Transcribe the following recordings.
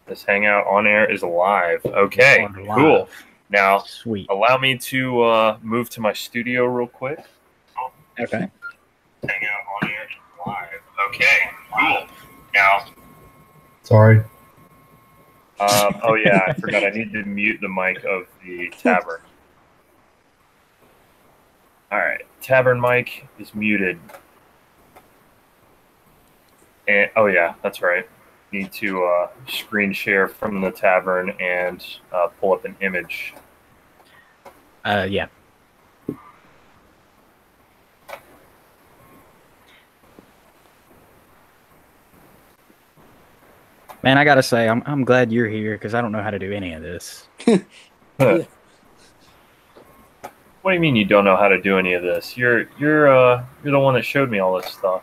This hangout on air is live. Okay, cool. Now, Sweet. allow me to move to my studio real quick. Okay. Hangout on air is live. Okay, cool. Now, sorry. Oh yeah, I forgot. I need to mute the mic of the Tavern. All right, Tavern mic is muted. And oh yeah, that's right. Need to screen share from the Tavern and pull up an image. Yeah. Man, I gotta say, I'm glad you're here because I don't know how to do any of this. Yeah. What do you mean you don't know how to do any of this? You're the one that showed me all this stuff.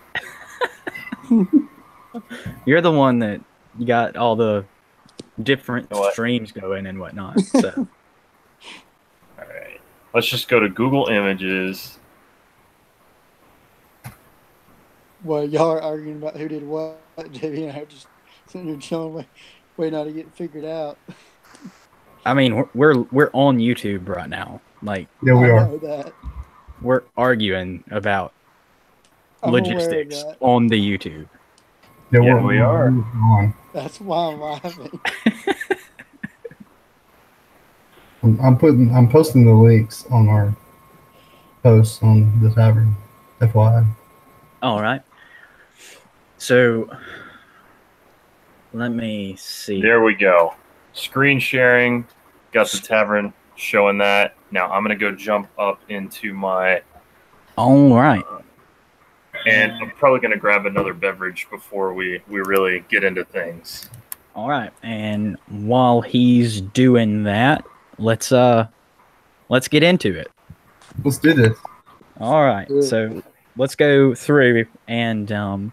You're the one that got all the different streams going and whatnot. So. All right, let's just go to Google Images. Well, y'all are arguing about who did what. JB and I are just sitting here chilling, waiting out to get figured out. I mean, we're on YouTube right now. Like, yeah, we are. That. We're arguing about logistics on the YouTube. Yeah, we are. That's why I'm laughing. I'm posting the links on our posts on the Tavern, FYI. All right. So let me see. There we go. Screen sharing. Got the Tavern showing that. Now I'm gonna go jump up into my. All right. And I'm probably gonna grab another beverage before we really get into things. All right. And while he's doing that, let's get into it. Let's do this. All right. So let's go through and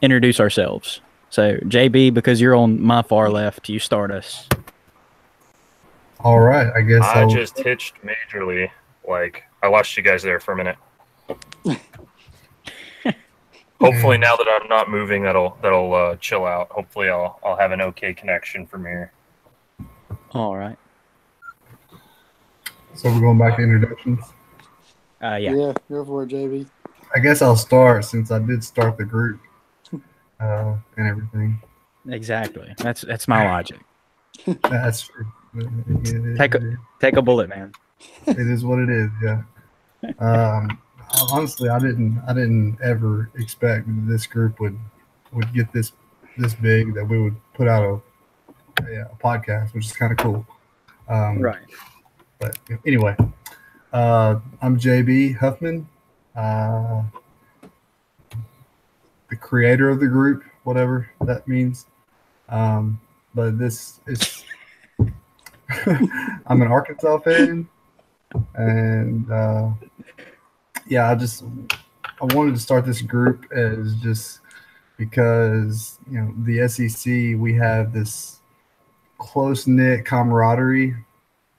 introduce ourselves. So JB, because you're on my far left, you start us. All right. I guess I just hitched majorly. Like, I lost you guys there for a minute. Hopefully, now that I'm not moving, that'll chill out. Hopefully, I'll have an okay connection from here. All right. So we're going back to introductions. Yeah. Yeah, go for it, JB. I guess I'll start since I did start the group and everything. Exactly. That's my logic. That's true. Take a bullet, man. It is what it is. Yeah. Honestly, I didn't ever expect that this group would get this big, that we would put out a podcast, which is kind of cool. Right. But anyway, I'm JB Huffman, the creator of the group, whatever that means. But this is I'm an Arkansas fan, and yeah, I wanted to start this group as just because, you know, the SEC, we have this close-knit camaraderie,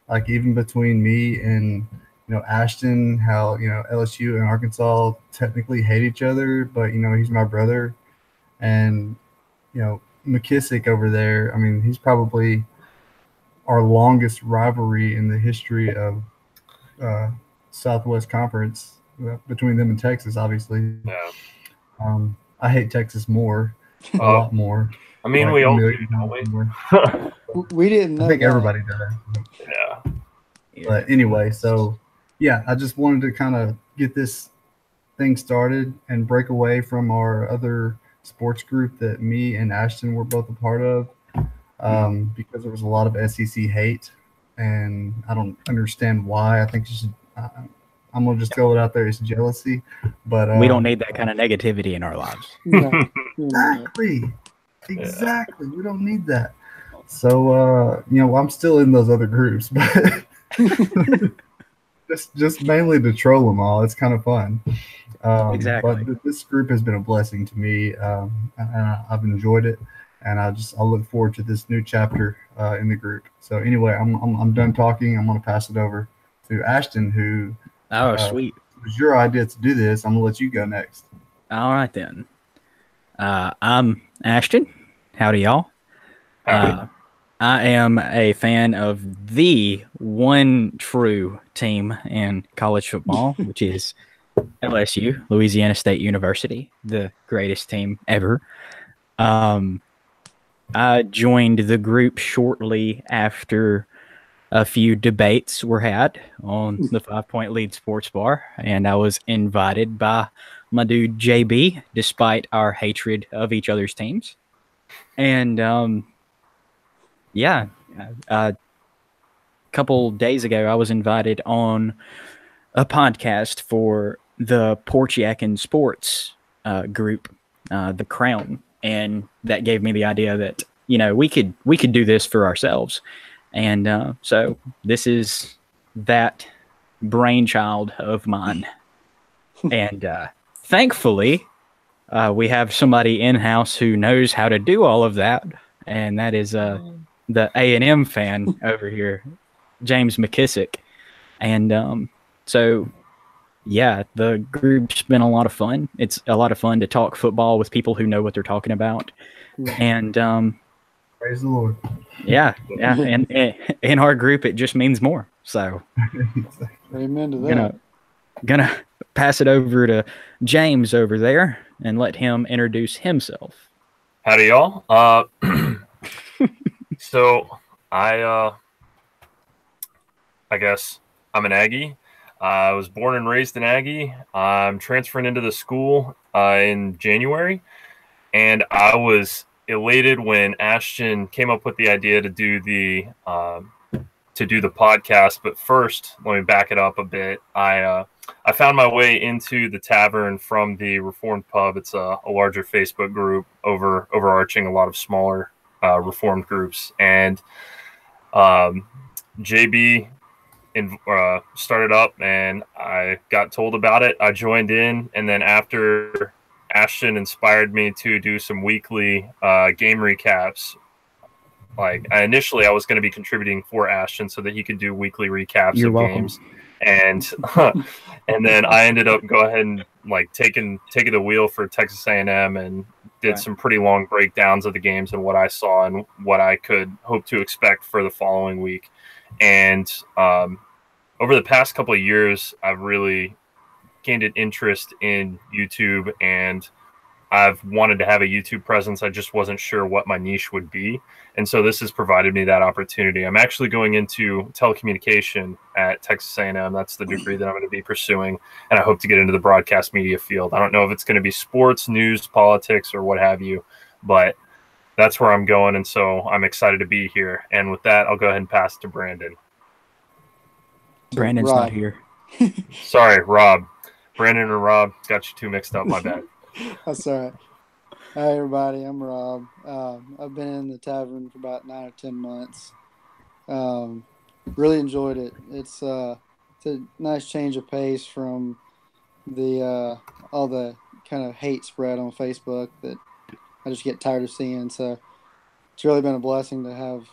like even between me and, you know, Ashton, how, you know, LSU and Arkansas technically hate each other, but, you know, he's my brother. And, you know, McKissick over there, I mean, he's probably our longest rivalry in the history of Southwest Conference. Between them and Texas, obviously. Yeah. I hate Texas more, a lot more. I mean, like we all do, don't we? We didn't know. I think that. everybody does. Yeah. But anyway, so yeah, I just wanted to kind of get this thing started and break away from our other sports group that me and Ashton were both a part of, because there was a lot of SEC hate, and I don't understand why. I think you should. I'm gonna just throw it out there. It's jealousy, but we don't need that kind of negativity in our lives. Exactly. We don't need that. So you know, I'm still in those other groups, but just mainly to troll them all. It's kind of fun. Exactly. But this group has been a blessing to me, and I've enjoyed it, and I look forward to this new chapter in the group. So anyway, I'm done talking. I'm gonna pass it over to Ashton, who. Oh, sweet. It was your idea to do this. I'm going to let you go next. All right, then. I'm Ashton. Howdy, y'all. I am a fan of the one true team in college football, which is LSU, Louisiana State University, the greatest team ever. I joined the group shortly after a few debates were had on the 5 Point Lead Sports Bar, and I was invited by my dude JB, despite our hatred of each other's teams. And yeah, a couple days ago, I was invited on a podcast for the Porchiakin Sports group, The Crown, and that gave me the idea that we could do this for ourselves, and so this is that brainchild of mine, and thankfully we have somebody in house who knows how to do all of that, and that is the A&M fan over here, James McKissick, and so. Yeah, the group's been a lot of fun. It's a lot of fun to talk football with people who know what they're talking about. And praise the Lord. Yeah, and in our group, it just means more. So, amen to that. Gonna pass it over to James over there and let him introduce himself. Howdy, y'all. So I guess I'm an Aggie. I was born and raised in Aggie. I'm transferring into the school in January, and I was elated when Ashton came up with the idea to do the podcast. But first, let me back it up a bit. I found my way into the Tavern from the Reformed Pub. It's a larger Facebook group overarching a lot of smaller Reformed groups, and JB started up, and I got told about it. I joined in, and then after Ashton inspired me to do some weekly game recaps. Like initially, I was going to be contributing for Ashton so that he could do weekly recaps of games, and and then I ended up go ahead and taking the wheel for Texas A&M and did some pretty long breakdowns of the games and what I saw and what I could hope to expect for the following week. And over the past couple of years, I've really gained an interest in YouTube, and I've wanted to have a YouTube presence. I just wasn't sure what my niche would be. And so this has provided me that opportunity. I'm actually going into telecommunication at Texas A&M. That's the degree that I'm going to be pursuing. And I hope to get into the broadcast media field. I don't know if it's going to be sports, news, politics, or what have you, but that's where I'm going. And so I'm excited to be here. And with that, I'll go ahead and pass it to Brandon. Brandon's not here. Sorry, Rob. Brandon and Rob got you two mixed up. My bad. That's all right. Hi, everybody. I'm Rob. I've been in the Tavern for about 9 or 10 months. Really enjoyed it. It's a nice change of pace from the all the kind of hate spread on Facebook that I just get tired of seeing. So it's really been a blessing to have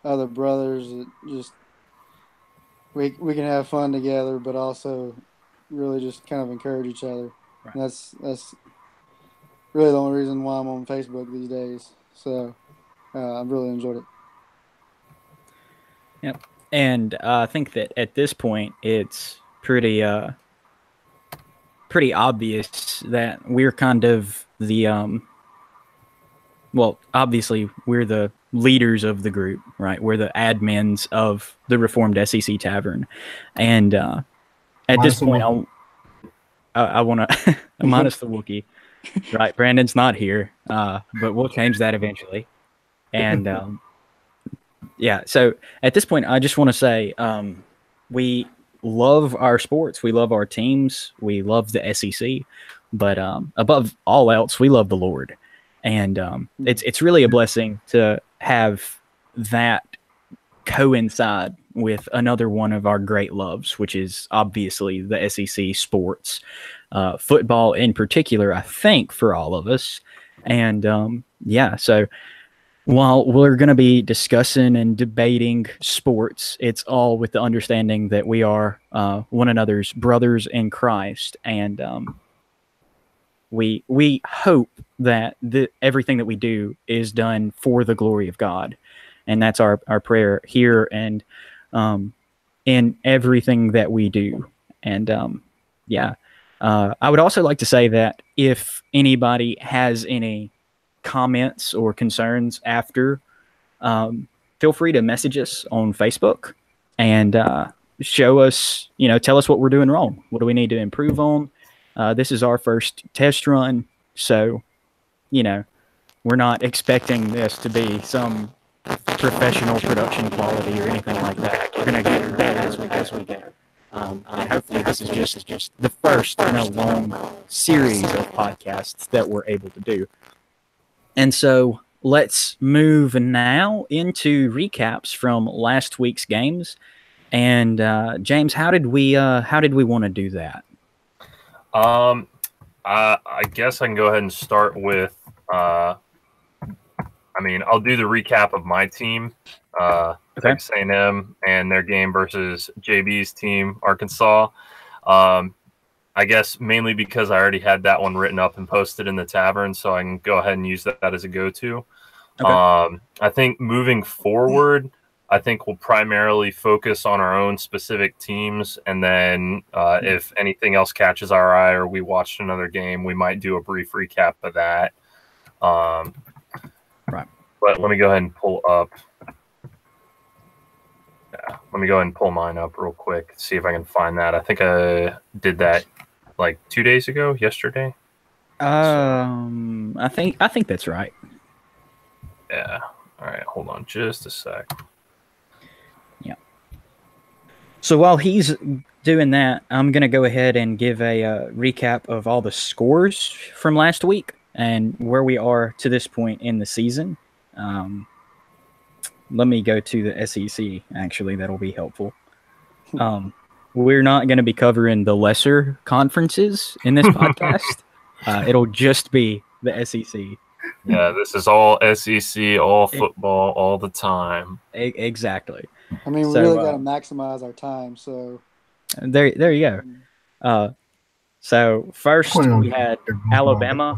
other brothers that just we can have fun together, but also really just kind of encourage each other. Right. That's really the only reason why I'm on Facebook these days. So I've really enjoyed it. Yep. And I think that at this point it's pretty obvious that we're kind of the well, obviously we're the leaders of the group, right? We're the admins of the Reformed SEC Tavern, and at this point, I want to minus the Wookiee, right? Brandon's not here, but we'll change that eventually, and yeah. So at this point, I just want to say we love our sports, we love our teams, we love the SEC, but above all else, we love the Lord. And it's really a blessing to have that coincide with another one of our great loves, which is obviously the SEC sports, football in particular, I think, for all of us. And yeah, so while we're going to be discussing and debating sports, it's all with the understanding that we are one another's brothers in Christ. And we hope that everything that we do is done for the glory of God, and that's our prayer here and in everything that we do. And I would also like to say that if anybody has any comments or concerns after, feel free to message us on Facebook and show us, tell us what we're doing wrong. What do we need to improve on? This is our first test run, so, we're not expecting this to be some professional production quality or anything like that. We're going to get better as we go. And hopefully this is just the first in a long series of podcasts that we're able to do. And so let's move now into recaps from last week's games. And James, how did we want to do that? I guess I can go ahead and start with. I'll do the recap of my team, Texas A&M, and their game versus JB's team, Arkansas. I guess mainly because I already had that one written up and posted in the Tavern, so I can go ahead and use that as a go-to. Okay. I think moving forward, I think we'll primarily focus on our own specific teams, and then if anything else catches our eye or we watched another game, we might do a brief recap of that. Right. But let me go ahead and pull up. Yeah, let me go ahead and pull mine up real quick, see if I can find that. I think I did that like 2 days ago, yesterday. I think that's right. Yeah. All right, hold on just a sec. Yeah. So while he's doing that, I'm going to go ahead and give a recap of all the scores from last week and where we are to this point in the season. Let me go to the SEC, actually. That'll be helpful. We're not going to be covering the lesser conferences in this podcast. It'll just be the SEC. Yeah, this is all SEC, all football, all the time. Exactly. I mean, we really got to maximize our time. So there you go. So first we had Alabama.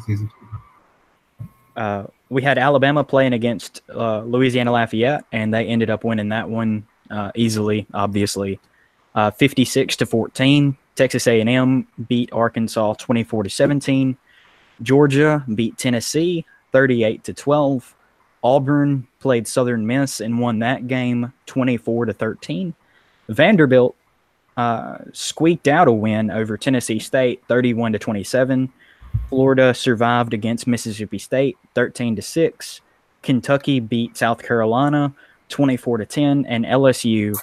We had Alabama playing against Louisiana Lafayette, and they ended up winning that one easily, obviously, 56-14. Texas A&M beat Arkansas 24-17. Georgia beat Tennessee 38-12. Auburn played Southern Miss and won that game 24-13. Vanderbilt squeaked out a win over Tennessee State 31-27. Florida survived against Mississippi State 13-6. Kentucky beat South Carolina 24-10, and LSU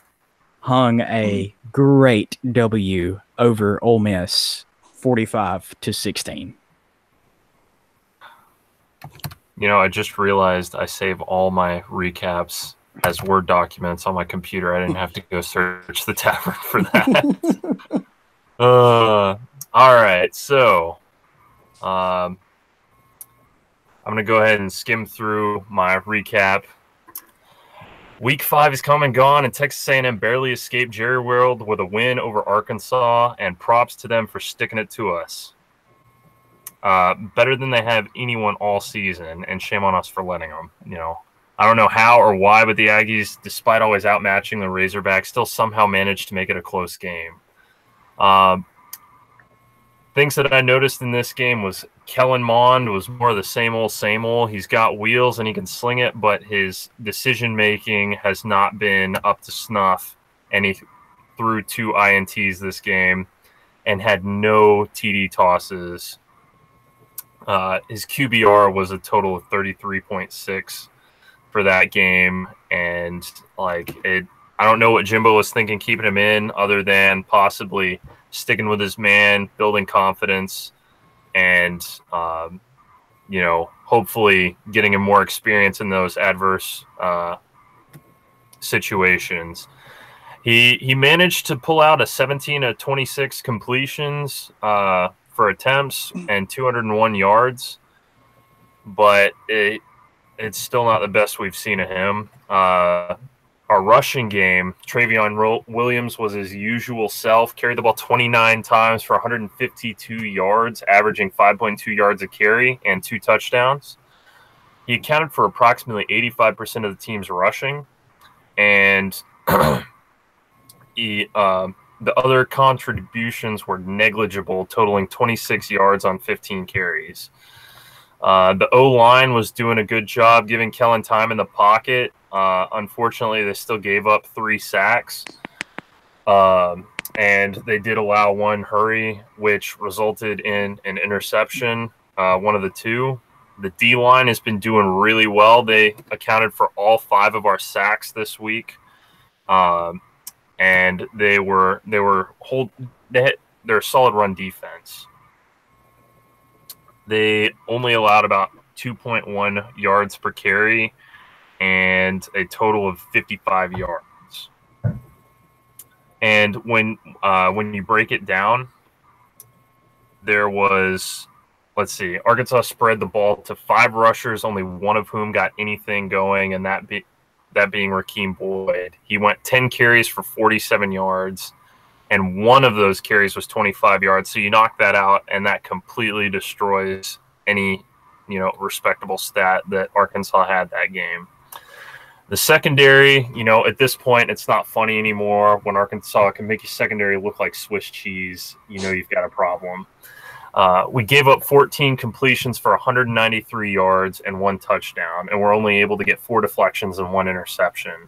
hung a great W over Ole Miss 45-16. I just realized I save all my recaps as Word documents on my computer. I didn't have to go search the Tavern for that. All right, so I'm going to go ahead and skim through my recap. Week 5 is come and gone, and Texas A&M barely escaped Jerry World with a win over Arkansas, and props to them for sticking it to us. Better than they have anyone all season, and shame on us for letting them. I don't know how or why, but the Aggies, despite always outmatching the Razorbacks, still somehow managed to make it a close game. Things that I noticed in this game was Kellen Mond was more of the same old. He's got wheels and he can sling it, but his decision-making has not been up to snuff, and he threw 2 INTs this game and had no TD tosses. His QBR was a total of 33.6 for that game, and I don't know what Jimbo was thinking keeping him in, other than possibly sticking with his man, building confidence, and hopefully getting him more experience in those adverse situations. He managed to pull out a 17 of 26 completions for attempts and 201 yards, but it's still not the best we've seen of him. Our our rushing game, Travion Williams was his usual self, carried the ball 29 times for 152 yards, averaging 5.2 yards a carry and 2 touchdowns. He accounted for approximately 85% of the team's rushing, and the other contributions were negligible, totaling 26 yards on 15 carries. The O-line was doing a good job giving Kellen time in the pocket. Unfortunately, they still gave up 3 sacks, and they did allow 1 hurry, which resulted in an interception, one of the 2. The D-line has been doing really well. They accounted for all 5 of our sacks this week. And they're a solid run defense. They only allowed about 2.1 yards per carry and a total of 55 yards. And when you break it down, there was, let's see, Arkansas spread the ball to 5 rushers, only one of whom got anything going, and that being Rakeem Boyd. He went 10 carries for 47 yards, and one of those carries was 25 yards. So you knock that out, and that completely destroys any, respectable stat that Arkansas had that game. The secondary, at this point, it's not funny anymore. When Arkansas can make your secondary look like Swiss cheese, you've got a problem. We gave up 14 completions for 193 yards and 1 touchdown, and we're only able to get 4 deflections and 1 interception,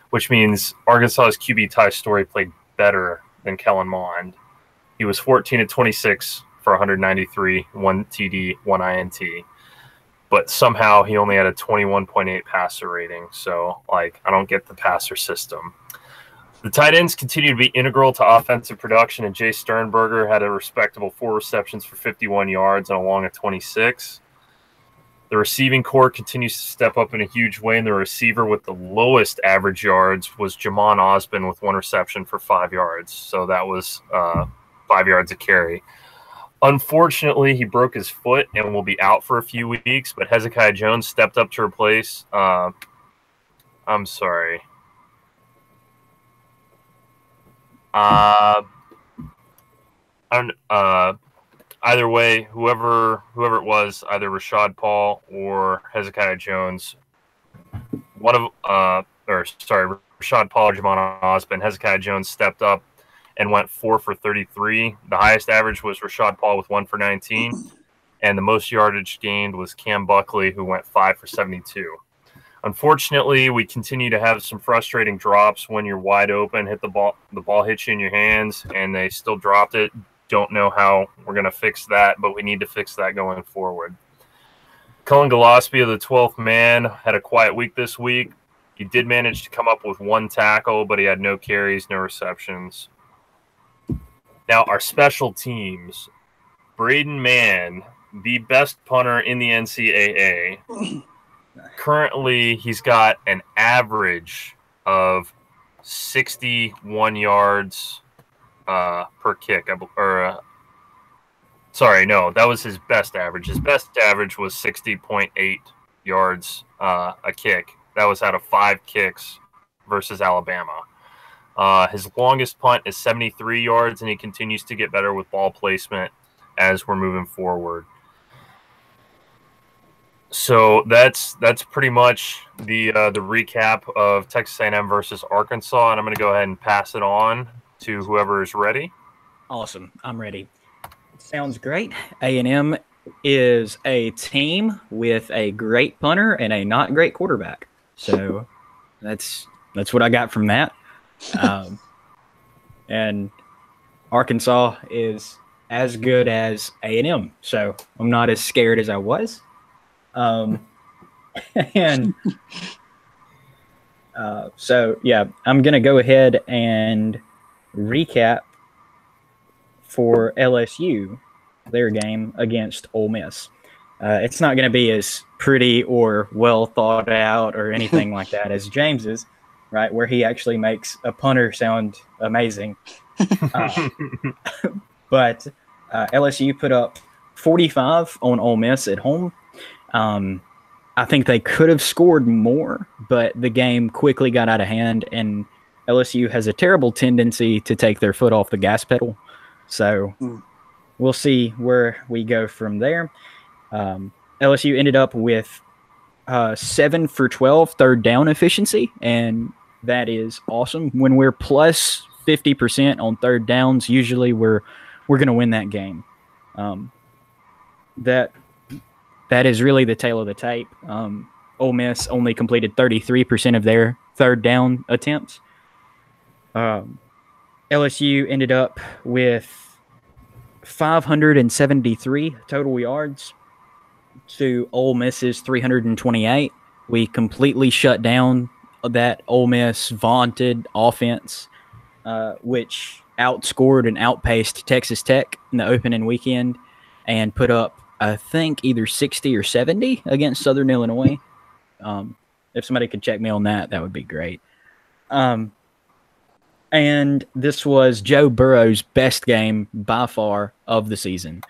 which means Arkansas's QB Ty Story played better than Kellen Mond. He was 14 of 26 for 193, 1 TD, 1 INT, but somehow he only had a 21.8 passer rating. So, I don't get the passer system. The tight ends continue to be integral to offensive production, and Jay Sternberger had a respectable 4 receptions for 51 yards and a long of 26. The receiving corps continues to step up in a huge way, and the receiver with the lowest average yards was Jamon Osborne with 1 reception for 5 yards. So that was 5 yards a carry. Unfortunately, he broke his foot and will be out for a few weeks, but Hezekiah Jones stepped up to replace I'm sorry. Either way, whoever it was, either Rashad Paul or Hezekiah Jones, Rashad Paul or Jamon Osborne, Hezekiah Jones stepped up and went 4 for 33. The highest average was Rashad Paul with 1 for 19, and the most yardage gained was Cam Buckley, who went 5 for 72. Unfortunately, we continue to have some frustrating drops when you're wide open, the ball hits you in your hands, and they still dropped it. Don't know how we're going to fix that, but we need to fix that going forward. Cullen Gillespie of the 12th man had a quiet week this week. He did manage to come up with 1 tackle, but he had no carries, no receptions. Now, our special teams, Braden Mann, the best punter in the NCAA. Currently, he's got an average of 61 yards per kick. Sorry, no, that was his best average. His best average was 60.8 yards a kick. That was out of 5 kicks versus Alabama. His longest punt is 73 yards, and he continues to get better with ball placement as we're moving forward. So that's pretty much the recap of Texas A&M versus Arkansas, and I'm going to go ahead and pass it on to whoever is ready. Awesome. I'm ready. Sounds great. A&M is a team with a great punter and a not great quarterback. So that's what I got from that. And Arkansas is as good as A&M, so I'm not as scared as I was. So yeah, I'm gonna go ahead and recap for LSU their game against Ole Miss. It's not going to be as pretty or well thought out or anything like that as James's, right? Where he actually makes a punter sound amazing. But LSU put up 45 on Ole Miss at home. I think they could have scored more, but the game quickly got out of hand, and LSU has a terrible tendency to take their foot off the gas pedal. So we'll see where we go from there. LSU ended up with 7 for 12 third down efficiency, and that is awesome. When we're plus 50% on third downs, usually we're going to win that game. That is really the tail of the tape. Ole Miss only completed 33% of their third down attempts. LSU ended up with 573 total yards to Ole Miss's 328. We completely shut down that Ole Miss vaunted offense, which outscored and outpaced Texas Tech in the opening weekend and put up, I think, either 60 or 70 against Southern Illinois. If somebody could check me on that, that would be great. And this was Joe Burrow's best game by far of the season.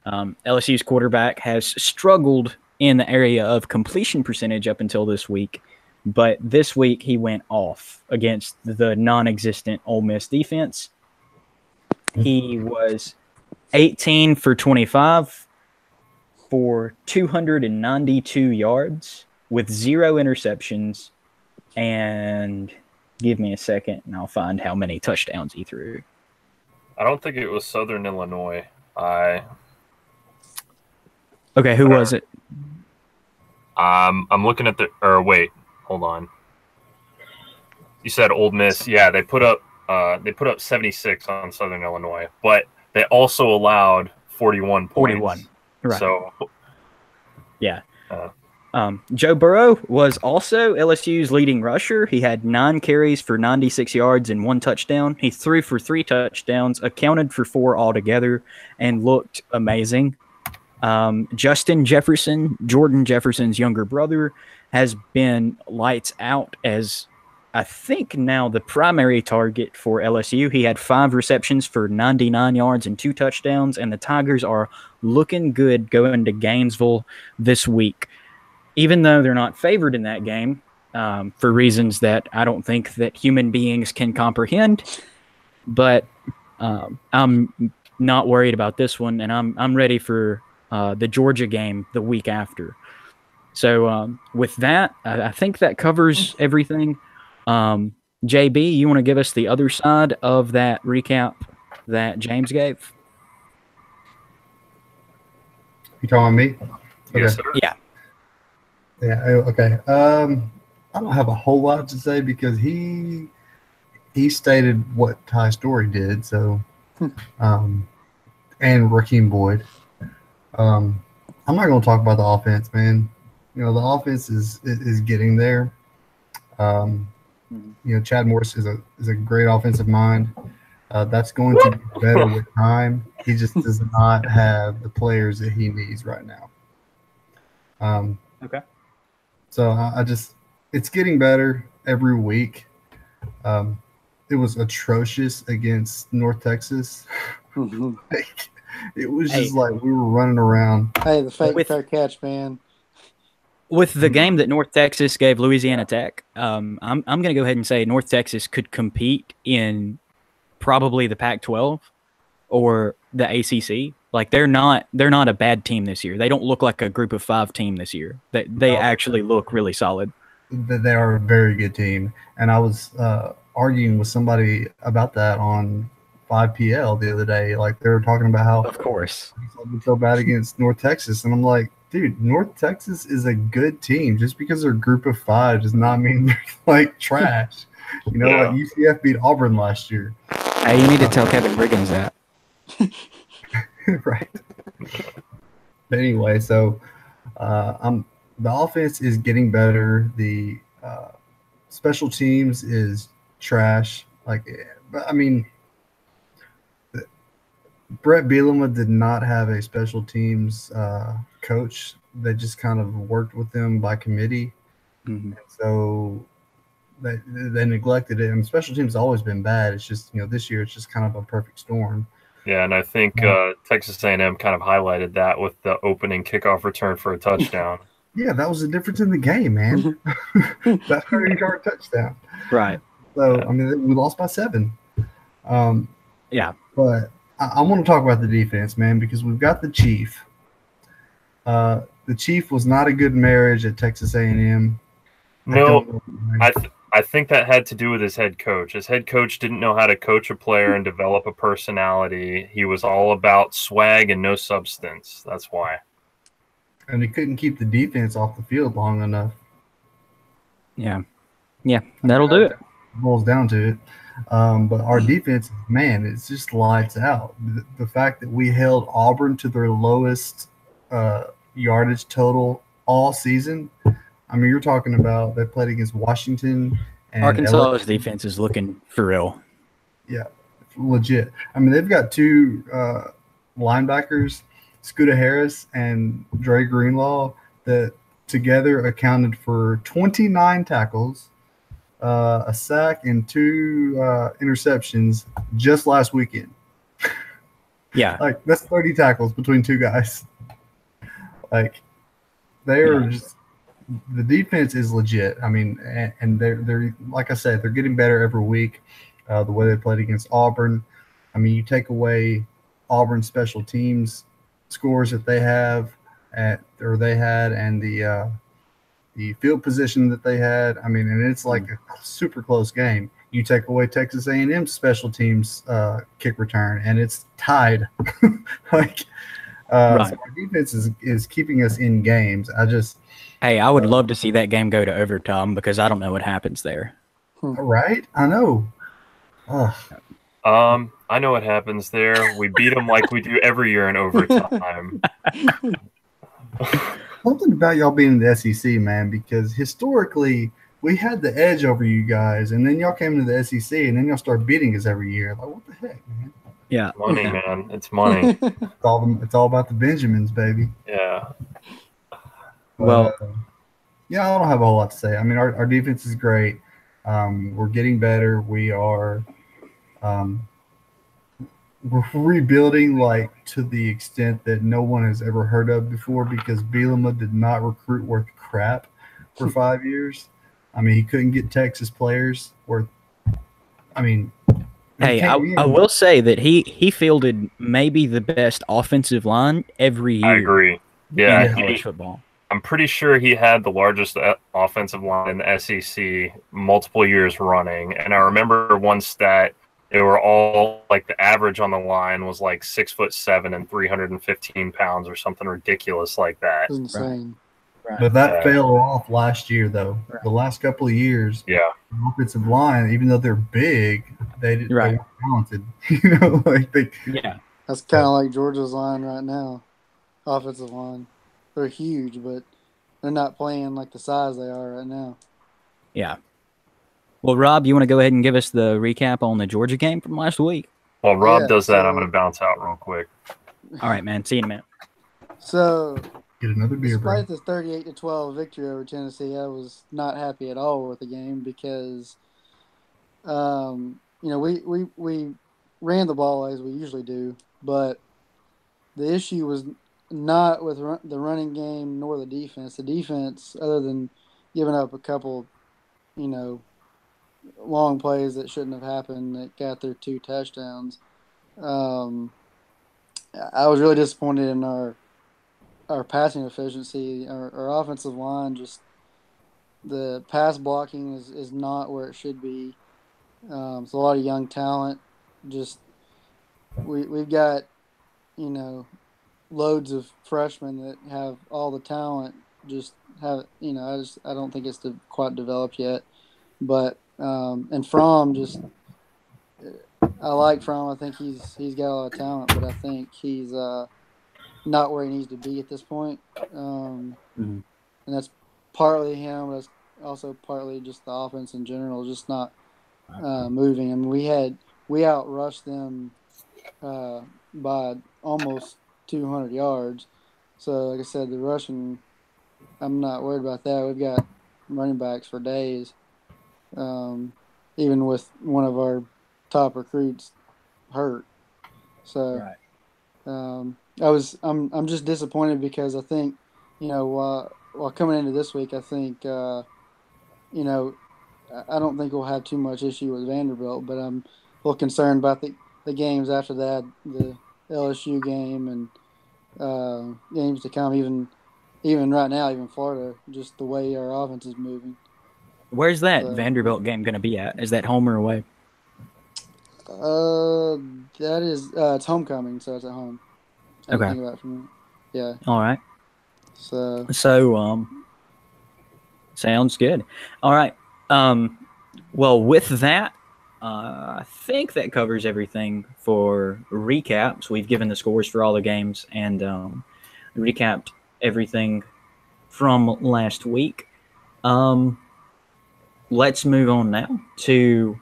LSU's quarterback has struggled in the area of completion percentage up until this week, but this week he went off against the non-existent Ole Miss defense. He was 18 for 25 for 292 yards with 0 interceptions, and give me a second and I'll find how many touchdowns he threw. I don't think it was Southern Illinois. Okay, who was it? I'm looking at wait, hold on. You said Ole Miss. Yeah, they put up 76 on Southern Illinois, but they also allowed 41 points. 41. Right. So yeah. Joe Burrow was also LSU's leading rusher. He had 9 carries for 96 yards and 1 touchdown. He threw for 3 touchdowns, accounted for 4 altogether, and looked amazing. Justin Jefferson, Jordan Jefferson's younger brother, has been lights out as, I think, now the primary target for LSU. He had 5 receptions for 99 yards and 2 touchdowns, and the Tigers are looking good going to Gainesville this week. Even though they're not favored in that game, for reasons that I don't think that human beings can comprehend, but I'm not worried about this one, and I'm ready for the Georgia game the week after. So with that, I think that covers everything. JB, you want to give us the other side of that recap that James gave? You talking me? Okay. yes, sir. Yeah. Yeah. Okay. I don't have a whole lot to say because he stated what Ty Story did. So, and Raheem Boyd. I'm not going to talk about the offense, man. You know, the offense is getting there. You know, Chad Morris is a great offensive mind. That's going to be better with time. He just does not have the players that he needs right now. Okay. So it's getting better every week. It was atrocious against North Texas. It was just like we were running around. Hey, the fair catch, man. With the game that North Texas gave Louisiana Tech, I'm going to go ahead and say North Texas could compete in probably the Pac-12 or the ACC. Like they're not a bad team this year. They don't look like a group of 5 team this year. They actually look really solid. They are a very good team, and I was arguing with somebody about that on 5PL the other day. Like they were talking about how, of course, we feel bad against North Texas, and I'm like, dude, North Texas is a good team. Just because they're a group of 5 does not mean they're like trash. You know, like UCF beat Auburn last year. Hey, you need to tell Kevin Riggins that. Right. But anyway, so the offense is getting better. The special teams is trash. Like, but I mean, Brett Bielema did not have a special teams coach. They just kind of worked with them by committee. Mm-hmm. So they neglected it. And special teams has always been bad. It's just, you know, this year it's just kind of a perfect storm. Yeah, and I think Texas A&M kind of highlighted that with the opening kickoff return for a touchdown. Yeah, that was the difference in the game, man. That 30-yard touchdown. Right. So, I mean, we lost by 7. Um, Yeah. but I want to talk about the defense, man, because we've got the Chief. The Chief was not a good marriage at Texas A&M. No, I think that had to do with his head coach. His head coach didn't know how to coach a player and develop a personality. He was all about swag and no substance. That's why. And he couldn't keep the defense off the field long enough. Yeah. Yeah, that'll do it. Boils down to it. But our defense, man, it's just lights out. The fact that we held Auburn to their lowest yardage total all season. I mean, you're talking about they played against Washington and Arkansas's defense is looking for real. Yeah, legit. I mean, they've got 2 linebackers, Scooter Harris and Dre Greenlaw, that together accounted for 29 tackles, a sack, and 2 interceptions just last weekend. Yeah. Like, that's 30 tackles between 2 guys. Like, they are just – the defense is legit. I mean, and they're like I said, they're getting better every week. The way they played against Auburn. I mean, you take away Auburn's special teams scores that they had, and the field position that they had. I mean, and it's like a super close game. You take away Texas A&M's special teams kick return, and it's tied. Like, so our defense is keeping us in games. Hey, I would love to see that game go to overtime because I don't know what happens there. Right? I know. I know what happens there. We beat them like we do every year in overtime. Something about y'all being in the SEC, man, because historically we had the edge over you guys, and then y'all came to the SEC, and then y'all start beating us every year. Like, what the heck, man? Yeah, money, man. It's money. It's all about the Benjamins, baby. Yeah. Well, yeah, I don't have a whole lot to say. I mean, our defense is great. We're getting better. We are we're rebuilding, like, to the extent that no one has ever heard of before, because Bielema did not recruit worth crap for 5 years. I mean, he couldn't get Texas players worth. I mean, hey, I will say that he fielded maybe the best offensive line every year. I agree. Yeah, in college football. I'm pretty sure he had the largest offensive line in the SEC multiple years running. And I remember one stat. They were all like the average on the line was like 6'7" and 315 pounds or something ridiculous like that. That's insane. Right. But that fell off last year, though. Right. The last couple of years, yeah, the offensive line, even though they're big, they weren't talented. You know, like that's kind of like Georgia's line right now, offensive line. They're huge, but they're not playing like the size they are right now. Yeah. Well, Rob, you want to go ahead and give us the recap on the Georgia game from last week? While Rob does that, I'm going to bounce out real quick. All right, man. See you in a minute. So, get another beer, despite the 38-12 victory over Tennessee, I was not happy at all with the game because, we ran the ball as we usually do, but the issue was not with the running game nor the defense. The defense, other than giving up a couple, long plays that shouldn't have happened that got their 2 touchdowns. I was really disappointed in our passing efficiency. Our offensive line, just the pass blocking is not where it should be. It's a lot of young talent. Just we've got loads of freshmen that have all the talent. Just have I don't think it's quite developed yet. But and Fromm, I like Fromm. I think he's got a lot of talent, but I think he's not where he needs to be at this point. And that's partly him, but it's also partly just the offense in general, just not moving. I mean, we outrushed them by almost 200 yards. So, like I said, the rushing, I'm not worried about that. We've got running backs for days. Even with one of our top recruits hurt. So I'm just disappointed because I think, well, coming into this week, I think you know, I don't think we'll have too much issue with Vanderbilt, but I'm a little concerned about the games after that, the LSU game and games to come. Even right now, even Florida, just the way our offense is moving. Where's that So, Vanderbilt game going to be at? Is that home or away? that is it's homecoming, so it's at home. I didn't Okay. think about it from yeah. All right. So So, sounds good. All right. Well, with that, I think that covers everything for recaps. We've given the scores for all the games and recapped everything from last week. Let's move on now to.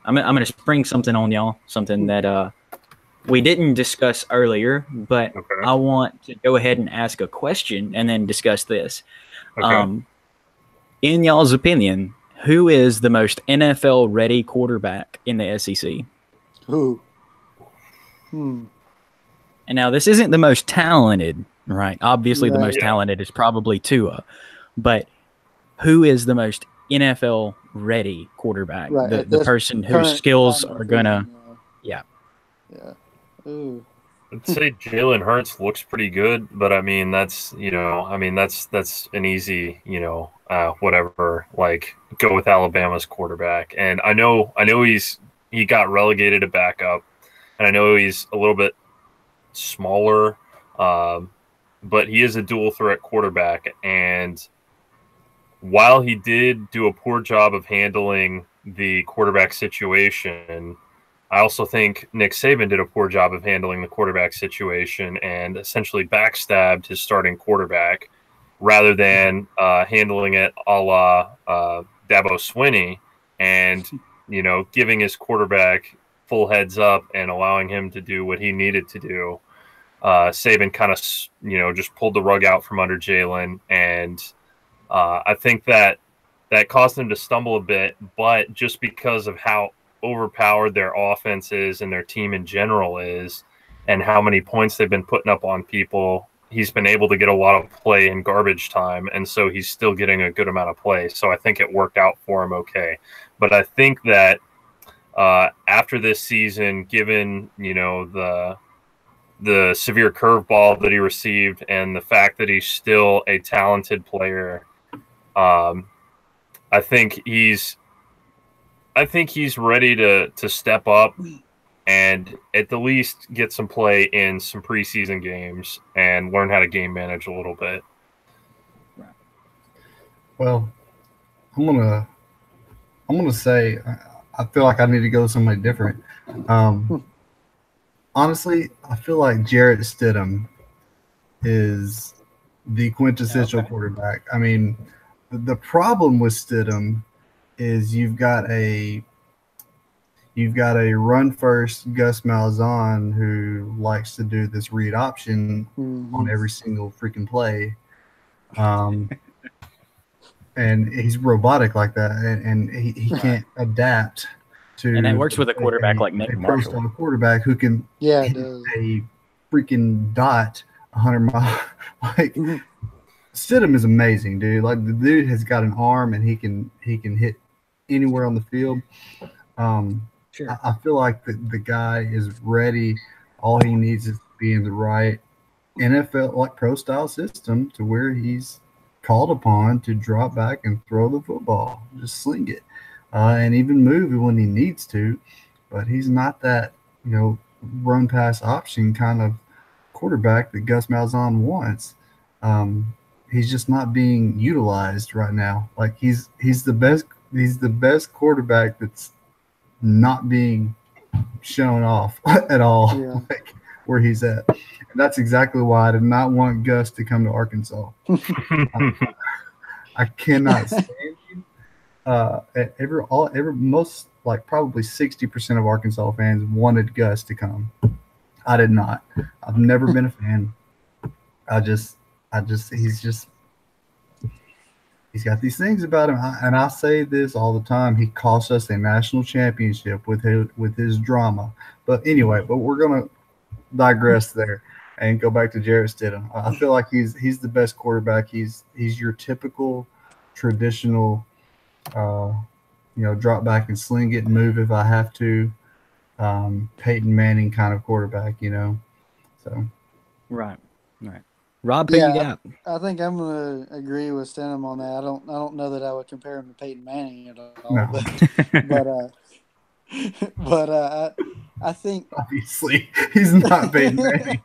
I'm going to spring something on y'all, something that we didn't discuss earlier, but Okay. I want to go ahead and ask a question and then discuss this. Okay. In y'all's opinion, who is the most NFL ready quarterback in the SEC? who? And now this isn't the most talented, right? Obviously, the Right. most talented is probably Tua, but who is the most NFL ready quarterback? Right. The At this person whose current skills time of are gonna, season, yeah. Yeah. Ooh. I'd say Jalen Hurts looks pretty good, but I mean that's that's an easy whatever, like go with Alabama's quarterback. And I know he got relegated to backup, and I know he's a little bit smaller, but he is a dual threat quarterback. And while he did do a poor job of handling the quarterback situation, I also think Nick Saban did a poor job of handling the quarterback situation and essentially backstabbed his starting quarterback rather than handling it a la Dabo Swinney and, giving his quarterback full heads up and allowing him to do what he needed to do. Saban kind of, just pulled the rug out from under Jalen. And I think that caused him to stumble a bit, but just because of how overpowered their offense is and their team in general is and how many points they've been putting up on people, he's been able to get a lot of play in garbage time, and so he's still getting a good amount of play. So I think it worked out for him okay. But I think that after this season, given the severe curveball that he received and the fact that he's still a talented player, I think he's ready to step up and at the least get some play in some preseason games and learn how to game manage a little bit. Well, I'm gonna say I feel like I need to go somebody different. Honestly, I feel like Jarrett Stidham is the quintessential quarterback. I mean, the problem with Stidham is you've got a run first Gus Malzahn who likes to do this read option on every single freaking play. And he's robotic like that, and he can't adapt to. And that works with a quarterback like Nick Marshall. A quarterback who can it hit does. a freaking dot 100 miles. Like Stidham is amazing, dude. Like the dude has got an arm and he can hit anywhere on the field. Sure. I feel like the guy is ready. All he needs is to be in the right NFL, like pro style system to where he's called upon to drop back and throw the football, just sling it, and even move it when he needs to. But he's not that, run pass option kind of quarterback that Gus Malzahn wants. He's just not being utilized right now. Like he's the best quarterback that's not being shown off at all, like where he's at. And that's exactly why I did not want Gus to come to Arkansas. I cannot stand him. Most, like probably 60% of Arkansas fans wanted Gus to come. I did not. I've never been a fan. He's got these things about him, and I say this all the time. He cost us a national championship with his drama. But anyway, we're gonna digress there. and go back to Jarrett Stidham. I feel like he's the best quarterback. He's your typical traditional, drop back and sling it and move if I have to. Peyton Manning kind of quarterback, So Right. Rob, who you got? I think I'm gonna agree with Stenham on that. I don't know that I would compare him to Peyton Manning at all. No. But I think obviously he's not Peyton Manning.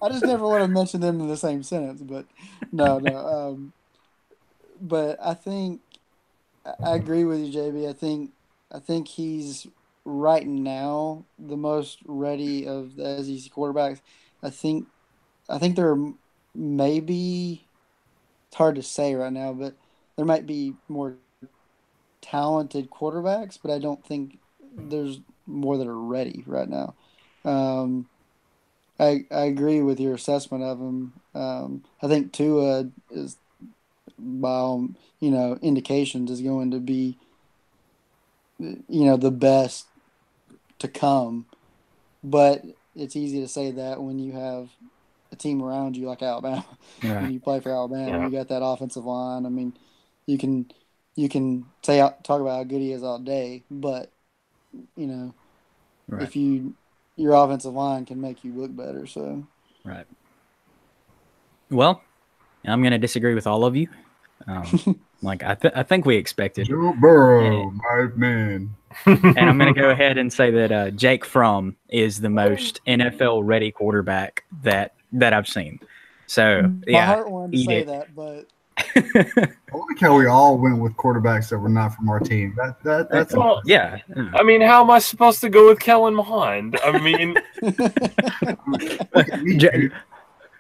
I just never want to mention them in the same sentence. But no. But I think I agree with you, JB. I think he's right now the most ready of the SEC quarterbacks. I think there are maybe, it's hard to say right now, but there might be more talented quarterbacks, but I don't think there's more that are ready right now. I agree with your assessment of him. I think Tua is, by all, indications, is going to be, the best to come. But it's easy to say that when you have a team around you like Alabama. Right. When you play for Alabama, you got that offensive line. I mean, you can talk about how good he is all day, but Right. if your offensive line can make you look better. So right. Well, I'm going to disagree with all of you. I think we expected. Joe Burrow, my man. And I'm going to go ahead and say that Jake Fromm is the most NFL-ready quarterback that I've seen. So, my heart wanted to say that, but I like how we all went with quarterbacks that were not from our team. That's well, yeah. I mean, how am I supposed to go with Kellen Mond? I mean,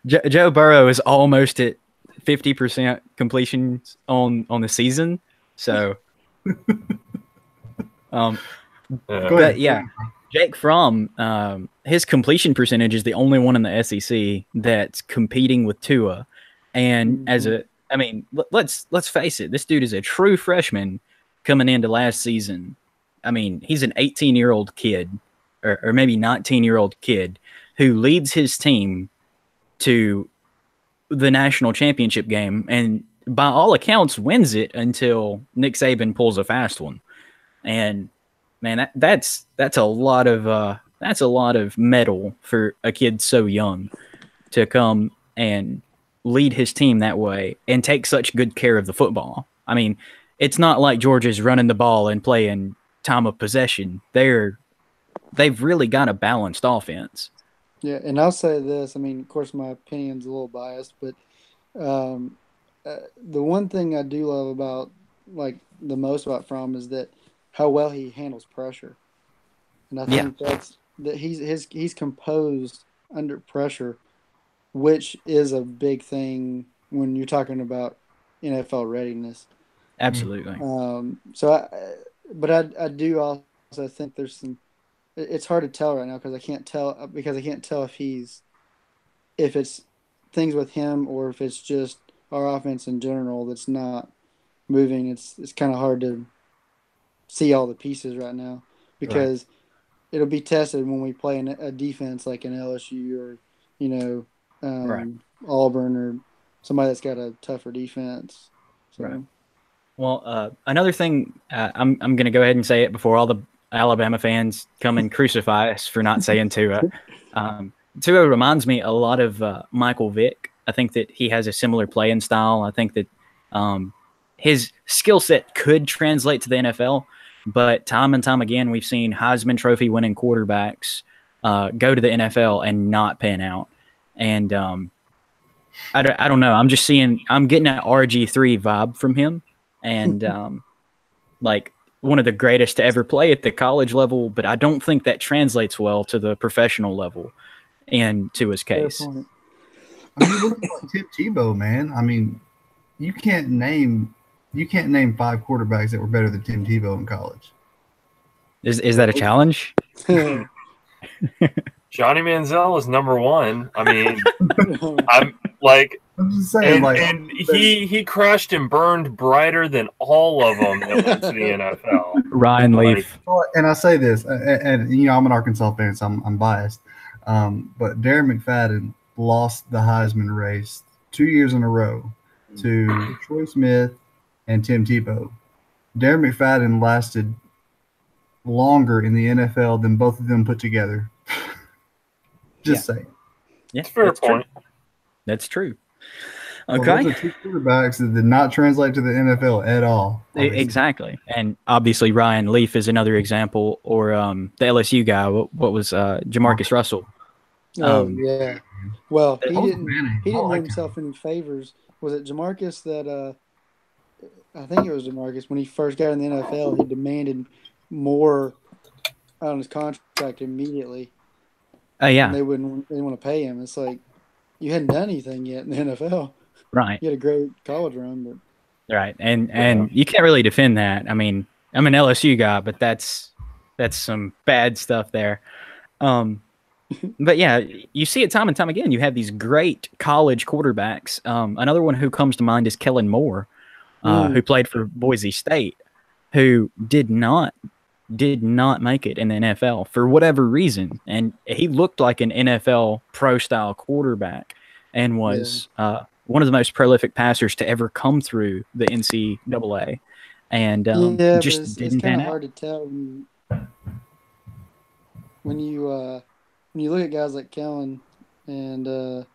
Joe Burrow is almost at 50% completions on the season. So, but yeah, Jake Fromm, his completion percentage is the only one in the SEC that's competing with Tua. And let's face it, this dude is a true freshman coming into last season. I mean, he's an 18-year-old kid, or maybe 19-year-old kid who leads his team to the national championship game, and by all accounts wins it until Nick Saban pulls a fast one. And man, that's a lot of metal for a kid so young to come and lead his team that way and take such good care of the football. I mean, it's not like Georgia's running the ball and playing time of possession. They've really got a balanced offense. Yeah, and I'll say this. I mean, of course, my opinion's a little biased, but the one thing I do love about, the most about Fromm is that how well he handles pressure, and I think that he's composed under pressure, which is a big thing when you're talking about NFL readiness. Absolutely. But I do also think there's some. It's hard to tell right now because I can't tell if it's things with him or if it's just our offense in general that's not moving. It's kind of hard to see all the pieces right now because it'll be tested when we play a defense like an LSU or Auburn or somebody that's got a tougher defense. So. Right. Well, another thing, I'm going to go ahead and say it before all the Alabama fans come and crucify us for not saying Tua. Tua reminds me a lot of Michael Vick. I think that he has a similar playing style. I think that his skill set could translate to the NFL, but time and time again, we've seen Heisman Trophy winning quarterbacks go to the NFL and not pan out. And I don't know. I'm getting an RG3 vibe from him, and one of the greatest to ever play at the college level, but I don't think that translates well to the professional level and to his case. I mean, look at Tim Tebow, man. I mean, you can't name 5 quarterbacks that were better than Tim Tebow in college. Is that a challenge? Johnny Manziel is number one. I mean, I'm just saying, and he crashed and burned brighter than all of them that went to the NFL. Ryan Leaf. And I say this, and I'm an Arkansas fan, so I'm biased. But Darren McFadden lost the Heisman race 2 years in a row to Troy Smith and Tim Tebow. Darren McFadden lasted longer in the NFL than both of them put together. Just saying. Yeah, Fair point. True. That's true. Well, Okay. those are two quarterbacks that did not translate to the NFL at all. Obviously. Exactly. And obviously Ryan Leaf is another example, or the LSU guy. What was Jamarcus Russell? Yeah. Well, he didn't do like himself any favors. Was it Jamarcus that I think it was Jamarcus when he first got in the NFL, he demanded more on his contract immediately. Oh yeah. And they didn't want to pay him. It's like you hadn't done anything yet in the NFL. Right. You had a great college run, but right. And you can't really defend that. I mean, I'm an LSU guy, but that's some bad stuff there. But yeah, you see it time and time again. You have these great college quarterbacks. Another one who comes to mind is Kellen Moore, who played for Boise State, who did not make it in the NFL for whatever reason. And he looked like an NFL pro-style quarterback and was one of the most prolific passers to ever come through the NCAA. And just didn't pan out. It's kind of hard to tell when you look at guys like Kellen and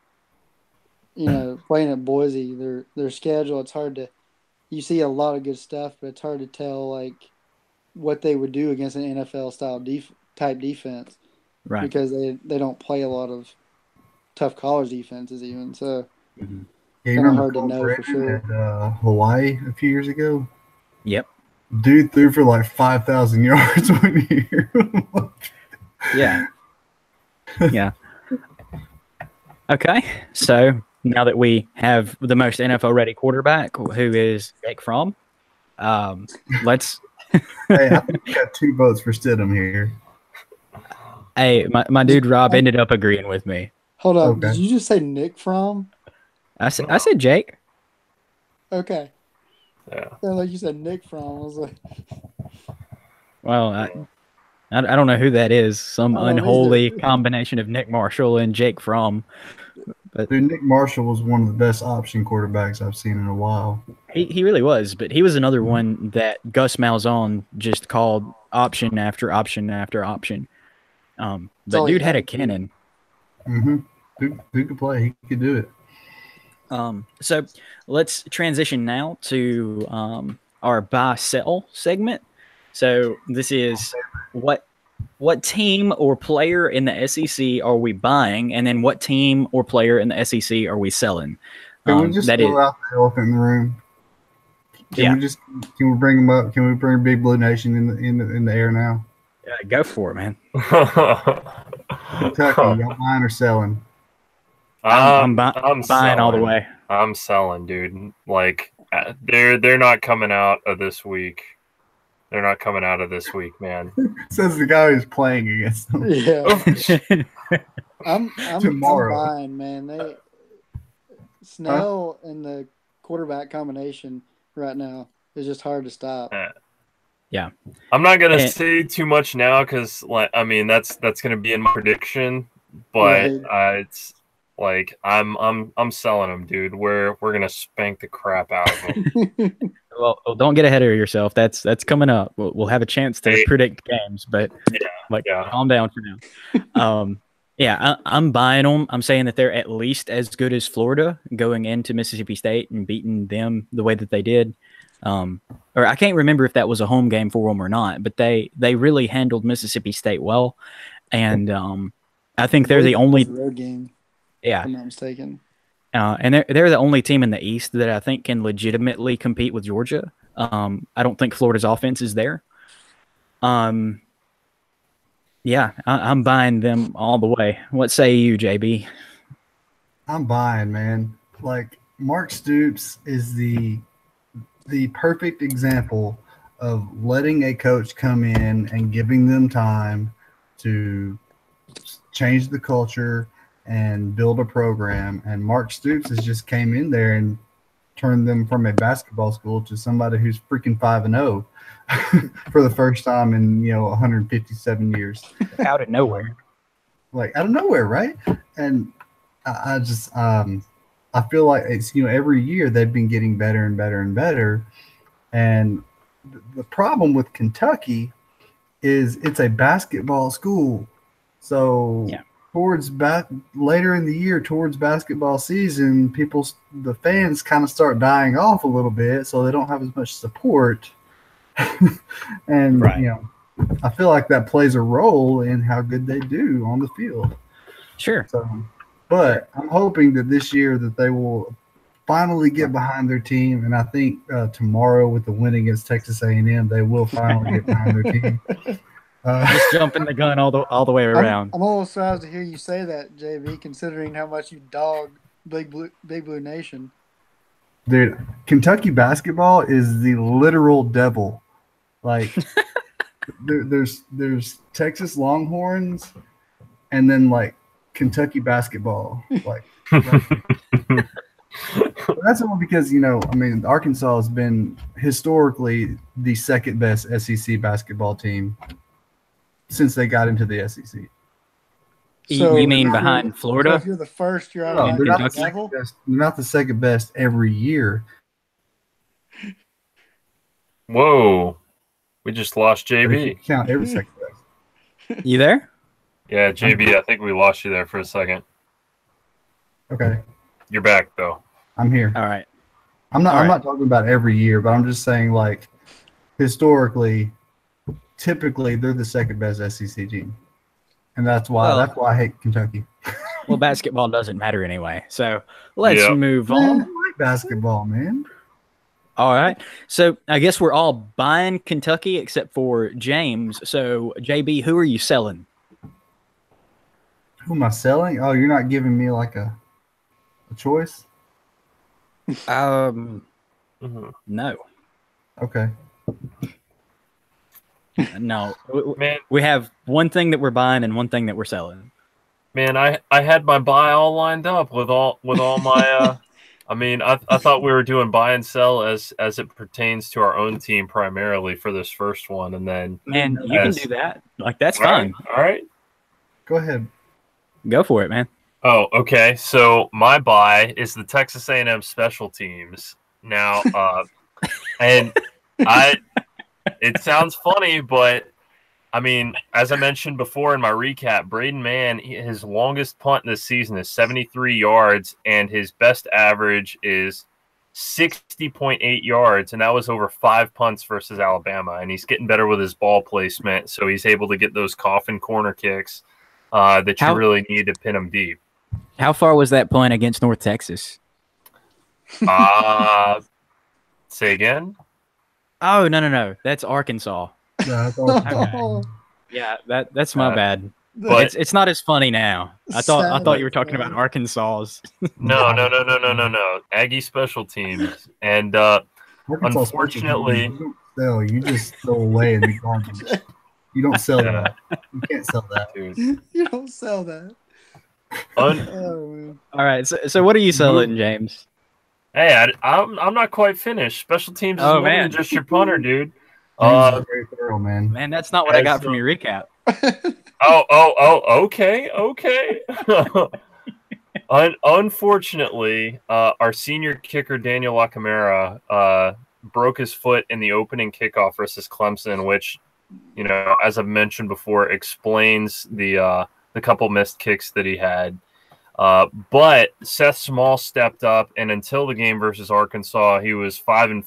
playing at Boise, their schedule, it's hard to – you see a lot of good stuff, but it's hard to tell, like, what they would do against an NFL style type defense, right? Because they don't play a lot of tough college defenses even. So kind of hard to know for sure. At Hawaii a few years ago. Yep. Dude threw for like 5,000 yards 1 year. Yeah. Yeah. Okay, so now that we have the most NFL ready quarterback, who is Jake Fromm, let's. Hey, I think we got 2 votes for Stidham here. Hey, my dude Rob ended up agreeing with me. Hold on, Okay. Did you just say Nick Fromm? I said Jake. Okay. Yeah. Like you said Nick Fromm. I was like, well, I don't know who that is. Some unholy either. combination of Nick Marshall and Jake Fromm. But Dude, Nick Marshall was one of the best option quarterbacks I've seen in a while. he really was, but he was another one that Gus Malzahn just called option after option after option. But dude had a cannon. Mm-hmm. Dude could play. He could do it. So let's transition now to our buy-sell segment. So this is what team or player in the SEC are we buying, and then what team or player in the SEC are we selling? Can we just throw out the elephant in the room? Can we bring them up? Can we bring Big Blue Nation in the air now? Go for it, man. Kentucky, y'all buying or selling? I'm buying all the way. I'm selling, dude. Like they're not coming out of this week. They're not coming out of this week, man. Says the guy who's playing against them. Yeah. I'm Tomorrow. buying, man. Snell and the quarterback combination right now is just hard to stop. Yeah. I'm not gonna say too much now because, that's gonna be in my prediction. But it's like I'm selling them, dude. We're gonna spank the crap out of them. Well, don't get ahead of yourself. That's coming up. We'll have a chance to predict games, but calm down for now. I'm buying them. I'm saying that they're at least as good as Florida going into Mississippi State and beating them the way that they did. Or I can't remember if that was a home game for them or not, but they really handled Mississippi State well, and I think they're the only road game. Yeah, if I'm not mistaken. And they're the only team in the East that I think can legitimately compete with Georgia. I don't think Florida's offense is there. I'm buying them all the way. What say you, JB? I'm buying, man. Like, Mark Stoops is the perfect example of letting a coach come in and giving them time to change the culture and build a program. And Mark Stoops has just came in there and turned them from a basketball school to somebody who's freaking 5-0 for the first time in 157 years. Out of nowhere. like out of nowhere, right? And I just I feel like it's every year they've been getting better and better and better. And the problem with Kentucky is it's a basketball school. So Yeah. towards later in the year, towards basketball season, the fans kind of start dying off a little bit, so they don't have as much support. And Right. I feel like that plays a role in how good they do on the field. Sure. So, but I'm hoping that this year that they will finally get behind their team, and I think tomorrow with the win against Texas A&M, they will finally get behind their team. Just jumping the gun all the way around. I'm almost surprised to hear you say that, JV, considering how much you dog Big Blue Nation. Dude, Kentucky basketball is the literal devil. Like there's Texas Longhorns, and then like Kentucky basketball. Like that's only because Arkansas has been historically the second best SEC basketball team since they got into the SEC. So you mean behind Florida? So if you're the first, you're No, they're not, Kentucky? they're not the second best every year. Whoa. We just lost But if you JB. count every second best. You there? Yeah, JB, I think we lost you there for a second. Okay, You're back, though. I'm here. All right. I'm All right. not talking about every year, but I'm just saying like historically, typically they're the second best SEC team, and that's why I hate Kentucky. Well, basketball doesn't matter anyway. So let's Yeah. move Man, I on. like basketball, man. All right. So I guess we're all buying Kentucky except for James. So JB, who are you selling? Who am I selling? Oh, you're not giving me like a choice? No. Okay. No. Man, We have one thing that we're buying and one thing that we're selling. man, I had my buy all lined up with all my I mean, I thought we were doing buy and sell as it pertains to our own team primarily for this first one, and then Man, you can do that. Like, that's all right, fine. all right. Go ahead. Go for it, man. Oh, okay. So my buy is the Texas A&M special teams. Now, and it sounds funny, but I mean, as I mentioned before in my recap, Braden Mann, his longest punt this season is 73 yards, and his best average is 60.8 yards, and that was over 5 punts versus Alabama. And he's getting better with his ball placement, so he's able to get those coffin corner kicks that you really need to pin them deep. How far was that punt against North Texas? Say again? Oh, no. That's Arkansas. Yeah, that's all. Yeah, that's my bad. But It's not as funny now. I thought you were talking about Arkansas's. No. Aggie special teams. And Arkansas unfortunately, you don't sell. You just throw away in the garbage. You don't sell that. You can't sell that. dude. You don't sell that. Oh, man. All right. So what are you selling, James? Hey, I'm not quite finished. Special teams is more than just your punter, dude. Very thorough, man. Man, that's not what I got from your recap. Okay. Unfortunately, our senior kicker Daniel Lacamera broke his foot in the opening kickoff versus Clemson, which, as I've mentioned before, explains the couple missed kicks that he had. But Seth Small stepped up, and until the game versus Arkansas, he was 5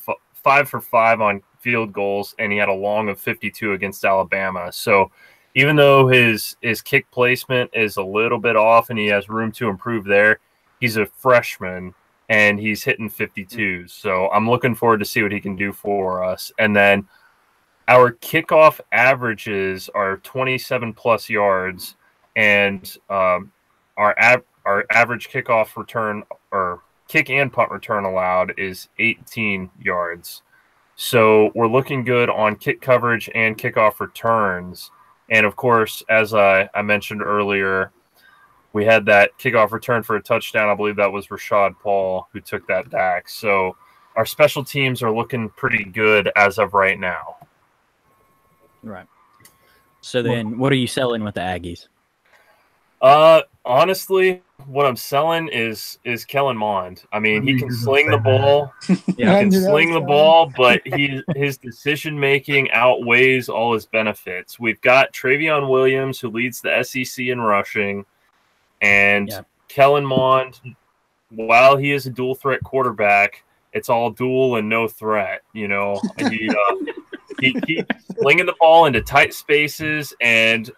for 5 on field goals, and he had a long of 52 against Alabama. So even though his kick placement is a little bit off and he has room to improve there, he's a freshman and he's hitting 52. So I'm looking forward to see what he can do for us. And then our kickoff averages are 27 plus yards, and our average kickoff return, or kick and punt return allowed, is 18 yards. So we're looking good on kick coverage and kickoff returns. And of course, as I mentioned earlier, we had that kickoff return for a touchdown. I believe that was Rashad Paul who took that back. So our special teams are looking pretty good as of right now. Right. So then what are you selling with the Aggies? Honestly, what I'm selling is Kellen Mond. I mean, he knew can you were gonna sling say the that. ball. Yeah. He I can knew that sling was the coming. ball, but his decision making outweighs all his benefits. We've got Travion Williams, who leads the SEC in rushing, and Yeah. Kellen Mond, while he is a dual threat quarterback, it's all dual and no threat. You know, he keeps slinging the ball into tight spaces, and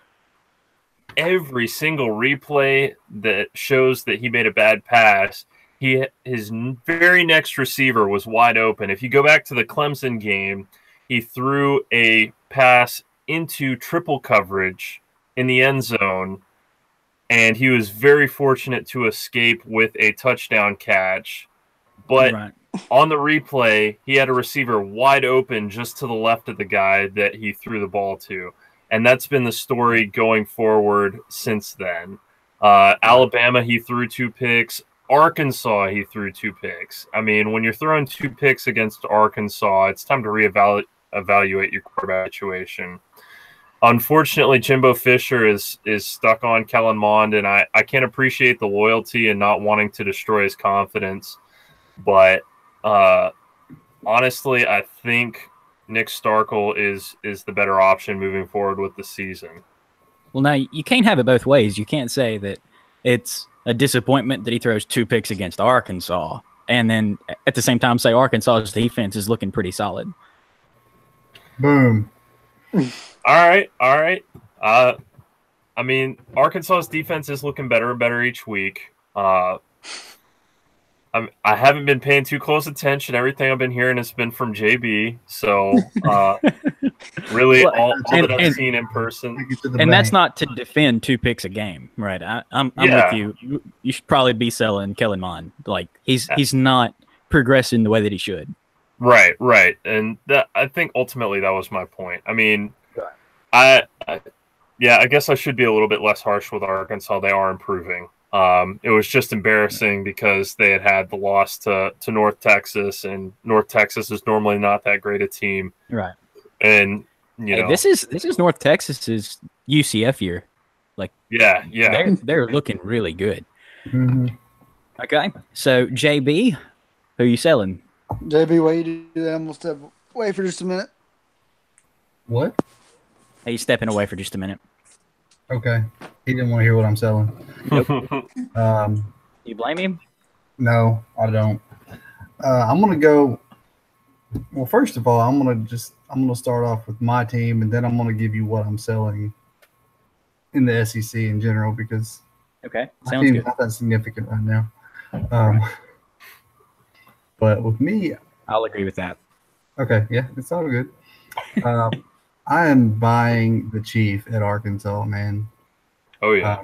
every single replay that shows that he made a bad pass, his very next receiver was wide open. If you go back to the Clemson game, he threw a pass into triple coverage in the end zone, and he was very fortunate to escape with a touchdown catch. But Right. on the replay, he had a receiver wide open just to the left of the guy that he threw the ball to. And that's been the story going forward since then. Alabama, he threw 2 picks. Arkansas, he threw 2 picks. I mean, when you're throwing 2 picks against Arkansas, it's time to reevaluate your quarterback situation. Unfortunately, Jimbo Fisher is stuck on Kellen Mond, and I can't appreciate the loyalty and not wanting to destroy his confidence. But honestly, I think Nick Starkel is the better option moving forward with the season. Well, now you can't have it both ways. You can't say that it's a disappointment that he throws 2 picks against Arkansas, and then at the same time say Arkansas's defense is looking pretty solid. Boom. All right. I mean, Arkansas's defense is looking better and better each week. I haven't been paying too close attention. Everything I've been hearing has been from JB. So, really, all that I've seen in person. And that's not to defend 2 picks a game, right? I'm with you. You should probably be selling Kellen Mond. Like he's not progressing the way that he should. Right. And I think ultimately that was my point. I mean, I guess I should be a little bit less harsh with Arkansas. They are improving. It was just embarrassing because they had the loss to North Texas, and North Texas is normally not that great a team. Right. And you know, this is North Texas's UCF year. Like, yeah. They're looking really good. Mm-hmm. Okay. So JB, who you selling? JB, while you do that, I'm gonna step away for just a minute. What? Hey, you stepping away for just a minute. Okay. He didn't want to hear what I'm selling. You blame him? No, I don't. I'm gonna go. Well, first of all, I'm gonna start off with my team, and then I'm gonna give you what I'm selling in the SEC in general, because Okay, my sounds team's good. not that significant right now. But with me, I'll agree with that. okay, yeah, it's all good. I am buying the Chief at Arkansas, man. Oh yeah.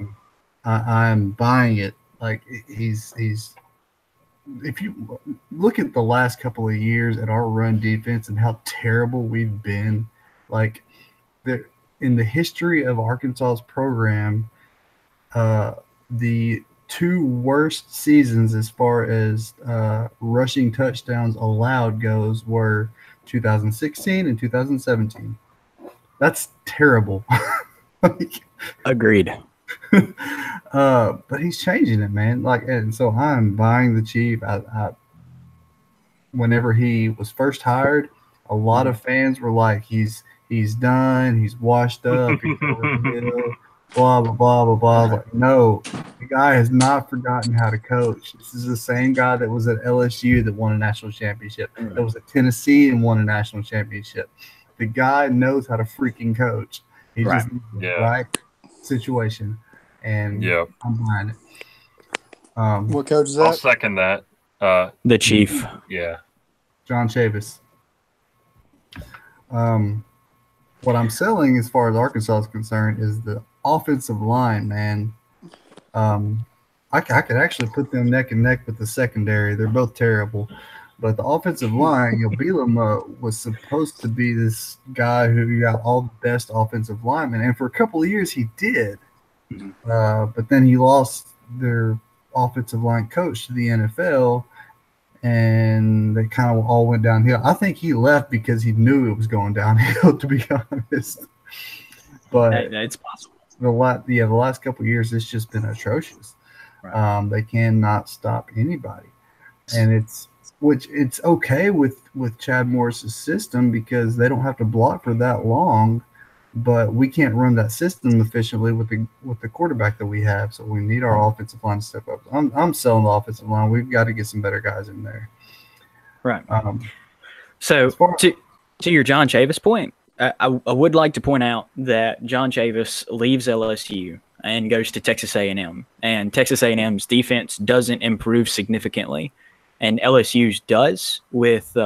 I'm buying it. Like he's. If you look at the last couple of years at our run defense and how terrible we've been, like in the history of Arkansas's program, the 2 worst seasons as far as rushing touchdowns allowed goes were 2016 and 2017. That's terrible. Agreed. But he's changing it, man. Like, and so I'm buying the Chief. Whenever he was first hired, a lot of fans were like, "He's done. He's washed up. He's over the hill." Blah blah blah blah blah. I was like, no, the guy has not forgotten how to coach. This is the same guy that was at LSU that won a national championship. That was at Tennessee and won a national championship. The guy knows how to freaking coach. He just needs the right situation, and I'm behind it. What coach is that? I'll second that. The Chief. Yeah. John Chavis. What I'm selling as far as Arkansas is concerned is the offensive line, man. I could actually put them neck and neck with the secondary. They're both terrible. But the offensive line, Bielema was supposed to be this guy who got all the best offensive linemen. And for a couple of years, he did. But then he lost their offensive line coach to the NFL, and they kind of all went downhill. I think he left because he knew it was going downhill, to be honest. But It's possible. the last couple of years, it's just been atrocious. Right. They cannot stop anybody, and it's okay with Chad Morris's system because they don't have to block for that long. But we can't run that system efficiently with the quarterback that we have. So we need our offensive line to step up. I'm selling the offensive line. We've got to get some better guys in there. Right. So to your John Chavis point, I would like to point out that John Chavis leaves LSU and goes to Texas A&M, and Texas A&M's defense doesn't improve significantly, and LSU's does with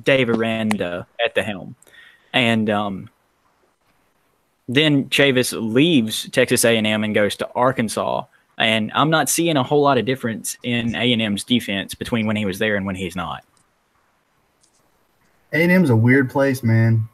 Dave Aranda at the helm, and then Chavis leaves Texas A&M and goes to Arkansas, and I'm not seeing a whole lot of difference in A&M's defense between when he was there and when he's not. A&M's a weird place, man.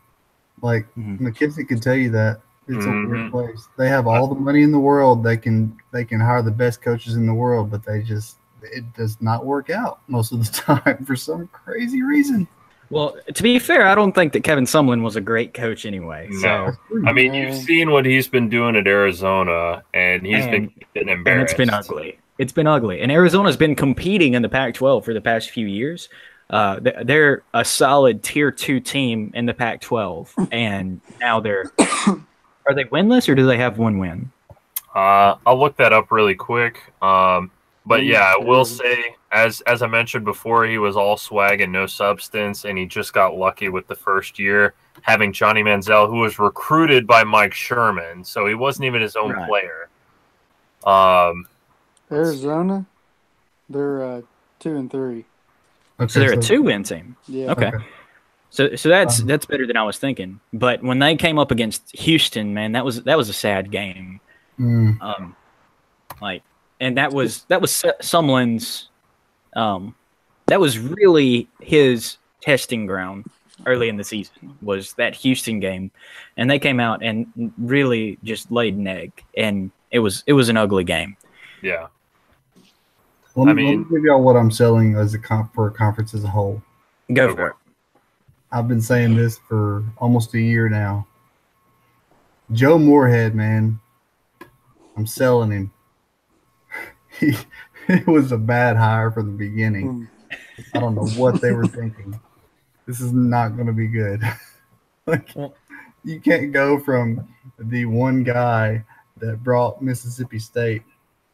Like McKissick could tell you that it's a weird place. They have all the money in the world. They can hire the best coaches in the world, but it does not work out most of the time for some crazy reason. Well, to be fair, I don't think that Kevin Sumlin was a great coach anyway. No. So I mean, you've seen what he's been doing at Arizona, and he's been getting embarrassed. And it's been ugly. It's been ugly. And Arizona's been competing in the Pac-12 for the past few years. They're a solid Tier 2 team in the Pac-12, and now are they winless or do they have one win? I'll look that up really quick. But yeah, I will say, as I mentioned before, he was all swag and no substance, and he just got lucky with the first year having Johnny Manziel, who was recruited by Mike Sherman, so he wasn't even his own player. Arizona, they're 2-3. Okay, so they're a 2-win team. Yeah. Okay. So that's better than I was thinking. But when they came up against Houston, man, that was a sad game. And that was Sumlin's. That was really his testing ground early in the season, was that Houston game, and they came out and really just laid an egg, and it was an ugly game. Yeah. Let me give y'all what I'm selling for a conference as a whole. Go for it. I've been saying this for almost a year now. Joe Moorhead, man, I'm selling him. It was a bad hire from the beginning. I don't know what they were thinking. This is not going to be good. You can't go from the one guy that brought Mississippi State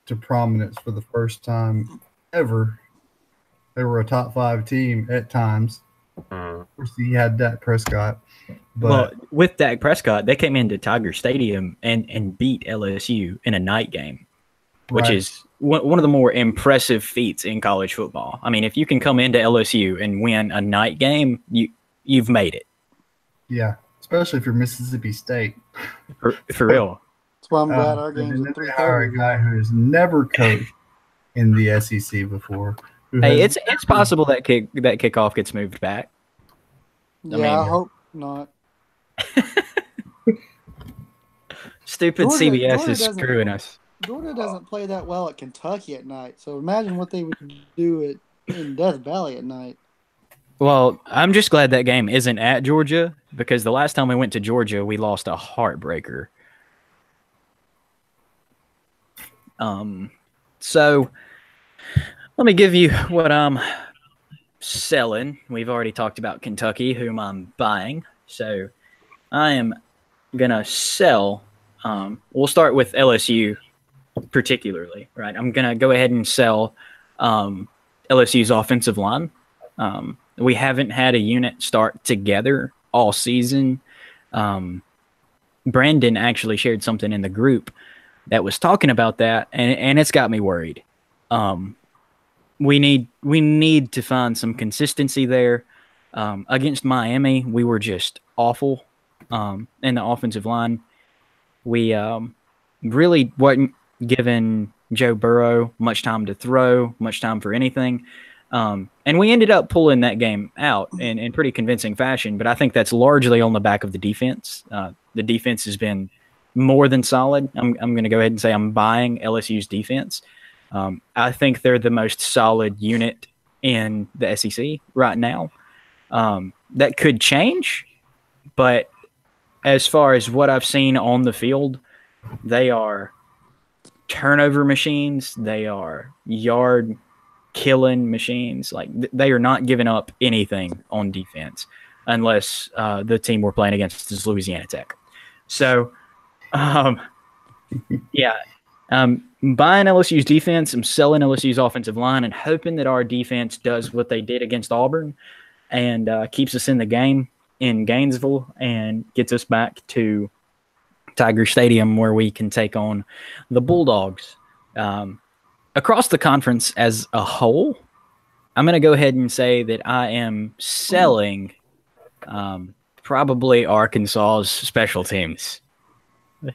to prominence for the first time ever. They were a top 5 team at times. Of course, he had Dak Prescott. But with Dak Prescott, they came into Tiger Stadium and beat LSU in a night game, which is one of the more impressive feats in college football. I mean, if you can come into LSU and win a night game, you've made it. Yeah, especially if you're Mississippi State. For real. That's why I'm glad our game's at 3:30. Hire a guy who has never coached in the SEC before. Hey, it's possible that kickoff gets moved back. Yeah, I hope not. Stupid CBS is screwing us. Georgia doesn't play that well at Kentucky at night, so imagine what they would do in Death Valley at night. Well, I'm just glad that game isn't at Georgia, because the last time we went to Georgia, we lost a heartbreaker. So let me give you what I'm selling. We've already talked about Kentucky, whom I'm buying. So I am going to sell. We'll start with LSU particularly, right? I'm going to go ahead and sell LSU's offensive line. We haven't had a unit start together all season. Brandon actually shared something in the group that was talking about that, and it's got me worried. We need to find some consistency there. Against Miami, we were just awful in the offensive line. We really wasn't giving Joe Burrow much time to throw, much time for anything. And we ended up pulling that game out in pretty convincing fashion, but I think that's largely on the back of the defense. The defense has been more than solid. I'm going to go ahead and say I'm buying LSU's defense. I think they're the most solid unit in the SEC right now. That could change, but as far as what I've seen on the field, they are turnover machines. They are yard killing machines. Like they are not giving up anything on defense unless the team we're playing against is Louisiana Tech. So, yeah, buying LSU's defense, I'm selling LSU's offensive line and hoping that our defense does what they did against Auburn and keeps us in the game in Gainesville and gets us back to Tiger Stadium where we can take on the Bulldogs. Across the conference as a whole, I'm going to go ahead and say that I am selling probably Arkansas's special teams,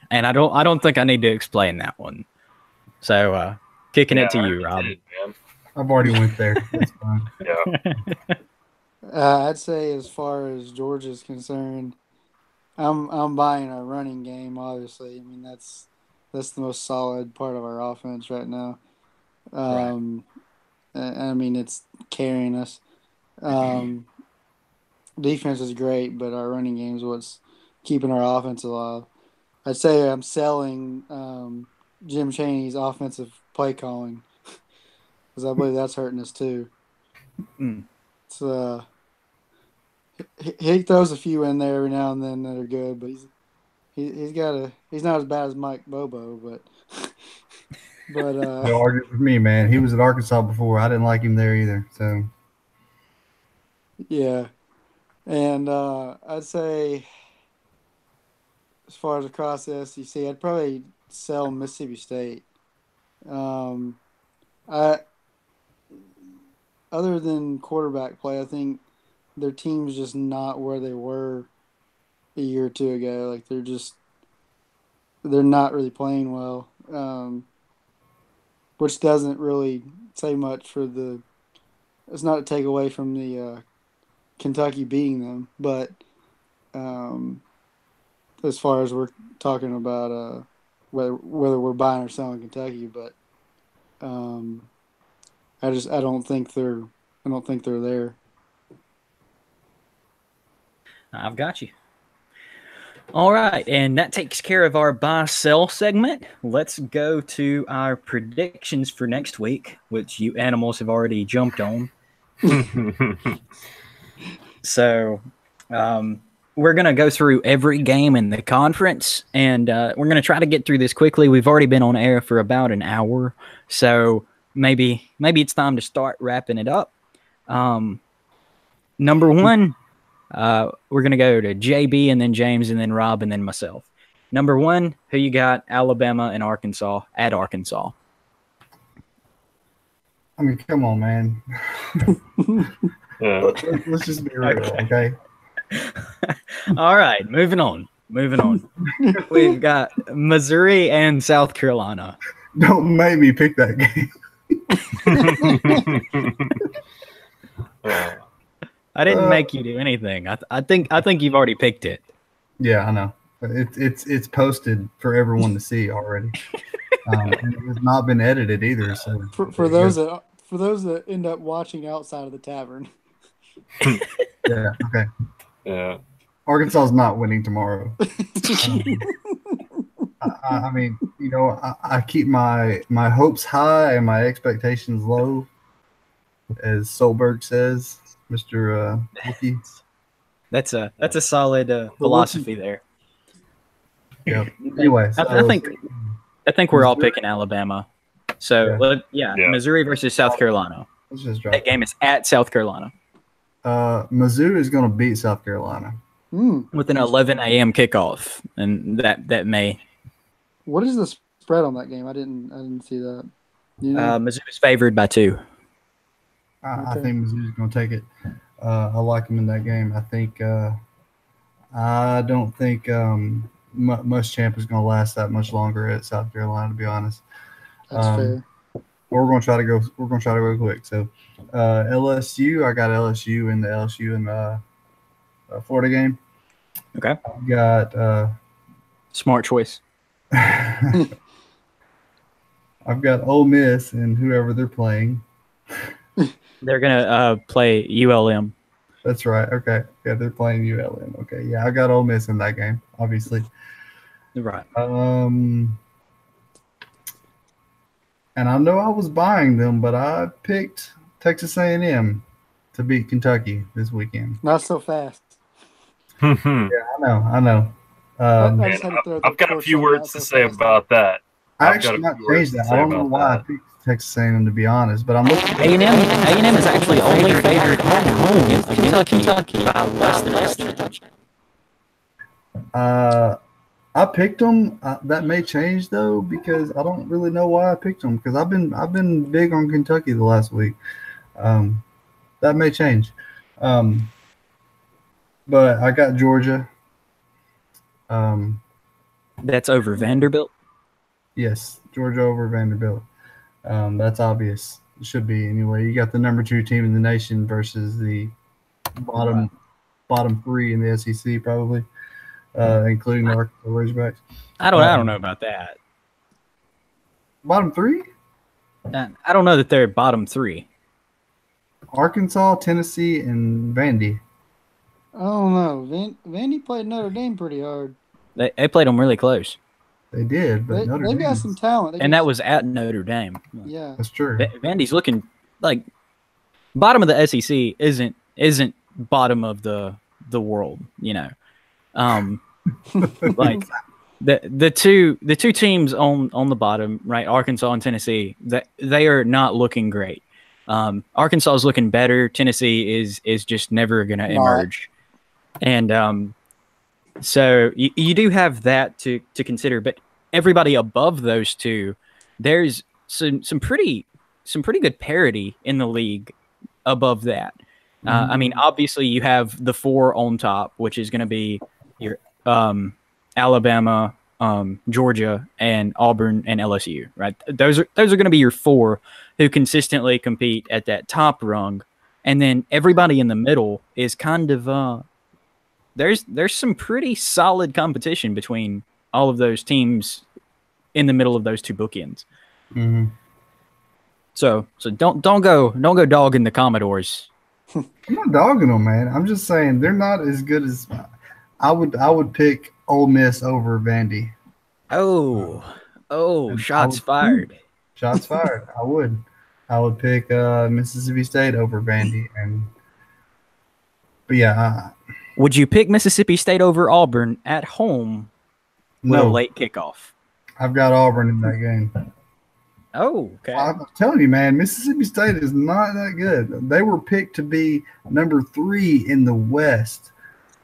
and I don't think I need to explain that one. So, kicking it to you, Rob. I've already went there. That's fine. Yeah. I'd say as far as Georgia's concerned, I'm buying our running game. Obviously, I mean that's the most solid part of our offense right now. I mean it's carrying us. Defense is great, but our running game is what's keeping our offense alive. I'd say I'm selling Jim Chaney's offensive play calling because I believe that's hurting us too. It's he throws a few in there every now and then that are good, but he's not as bad as Mike Bobo, but Don't argue with me, man. He was at Arkansas before. I didn't like him there either. So yeah, and I'd say as far as across the SEC, I'd probably sell Mississippi State. Other than quarterback play, I think their team's just not where they were a year or two ago. Like they're not really playing well, which doesn't really say much for the. It's not a takeaway from the Kentucky beating them, but as far as we're talking about whether we're buying or selling Kentucky, but I don't think they're there. I've got you. All right, and that takes care of our buy-sell segment. Let's go to our predictions for next week, which you animals have already jumped on. So we're going to go through every game in the conference, and we're going to try to get through this quickly. We've already been on air for about an hour, so maybe it's time to start wrapping it up. Number one, we're going to go to JB and then James and then Rob and then myself. Number one, who you got? Alabama and Arkansas at Arkansas. I mean, come on, man. Let's just be real, okay? All right, moving on. We've got Missouri and South Carolina. Don't make me pick that game. I didn't make you do anything. I think you've already picked it. Yeah, I know. It's posted for everyone to see already. And it has not been edited either. So for those that end up watching outside of the tavern. Yeah. Okay. Yeah. Arkansas is not winning tomorrow. I mean, you know, I keep my hopes high and my expectations low, as Solberg says, Mr. Wookie. That's a solid philosophy there. Yeah. Anyway, so, I think we're all picking Alabama. So yeah. Missouri versus South Carolina. Let's just drop that game is at South Carolina. Mizzou is going to beat South Carolina with an 11 a.m. kickoff, and that may. What is the spread on that game? I didn't see that. You know? Mizzou is favored by 2. I think Mizzou's going to take it. I like them in that game. I think. I don't think Muschamp is going to last that much longer at South Carolina. To be honest, that's fair. We're going to try to go quick. So, LSU. I got LSU in the LSU and Florida game. Okay. I've got smart choice. I've got Ole Miss and whoever they're playing. They're gonna play ULM. That's right. Okay. Yeah, they're playing ULM. Okay. Yeah, I got Ole Miss in that game, obviously. Right. And I know I was buying them, but I picked Texas A&M to beat Kentucky this weekend. Not so fast. Yeah, I know. I just had to throw the I've got a torch few on words not to so say fast. about that. I actually might change that. I don't know why I picked Texas A&M, to be honest, but I'm looking. A&M is actually only favored at home against Kentucky by less than a touchdown. I picked them. That may change though, because I don't really know why I picked them. Because I've been big on Kentucky the last week. That may change. But I got Georgia. That's over Vanderbilt. Yes, Georgia over Vanderbilt. That's obvious. It should be anyway. You got the number 2 team in the nation versus the bottom 3 in the SEC, probably, including the Arkansas Razorbacks. I don't know about that. Bottom 3? I don't know that they're bottom 3. Arkansas, Tennessee, and Vandy. I don't know. Vandy played Notre Dame pretty hard. They played them really close. They did, but They've got some talent. And that was at Notre Dame. Yeah, that's true. Vandy's looking like bottom of the SEC isn't bottom of the world, you know. Like the two teams on the bottom, right? Arkansas and Tennessee, they are not looking great. Arkansas is looking better. Tennessee is just never going to emerge. And so you do have that to consider, but everybody above those two, there's some pretty good parity in the league above that. I mean, obviously you have the 4 on top, which is going to be your Alabama, Georgia, and Auburn and LSU, right? Those are going to be your 4 who consistently compete at that top rung, and then everybody in the middle is kind of there's some pretty solid competition between all of those teams in the middle of those 2 bookends. Mm-hmm. So don't go dogging the Commodores. I'm not dogging them, man. I'm just saying they're not as good as I would pick Ole Miss over Vandy. Shots fired. Shots fired. I would pick Mississippi State over Vandy, but yeah. Would you pick Mississippi State over Auburn at home with a late kickoff? I've got Auburn in that game. Oh, okay. I'm telling you, man, Mississippi State is not that good. They were picked to be number 3 in the West,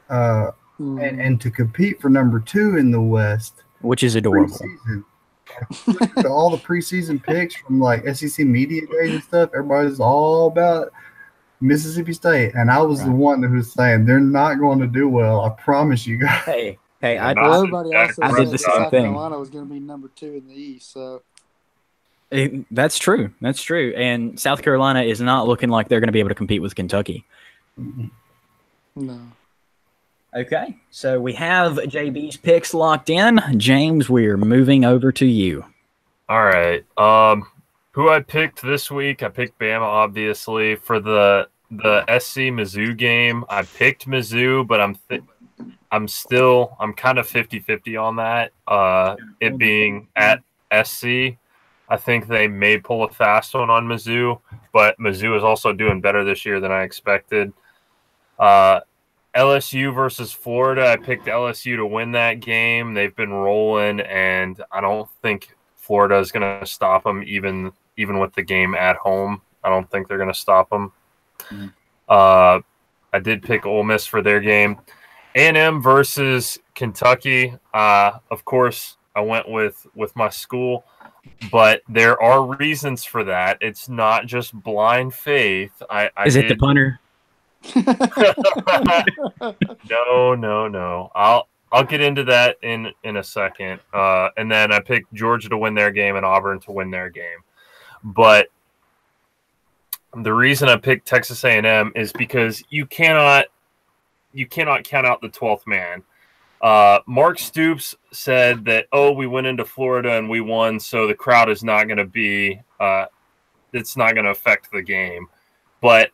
and to compete for number 2 in the West, which is adorable. All the preseason picks from like SEC media days and stuff, everybody's all about Mississippi State, and I was the one who was saying they're not going to do well. I promise you guys. Hey, everybody also I did the same South thing. Carolina was going to be number 2 in the East, so. That's true. And South Carolina is not looking like they're going to be able to compete with Kentucky. No. Okay, so we have JB's picks locked in. James, we're moving over to you. All right. Who I picked this week? I picked Bama, obviously. For the SC Mizzou game, I picked Mizzou, but I'm kind of 50-50 on that. It being at SC, I think they may pull a fast one on Mizzou, but Mizzou is also doing better this year than I expected. LSU versus Florida, I picked LSU to win that game. They've been rolling, and I don't think Florida is going to stop them, even with the game at home. I don't think they're going to stop them. I did pick Ole Miss for their game. A&M versus Kentucky. Of course, I went with my school, but there are reasons for that. It's not just blind faith. Is it the punter? No. I'll get into that in a second. And then I picked Georgia to win their game and Auburn to win their game. But the reason I picked Texas A&M is because you cannot count out the 12th man. Mark Stoops said that, we went into Florida and we won, so the crowd is not going to be it's not going to affect the game. But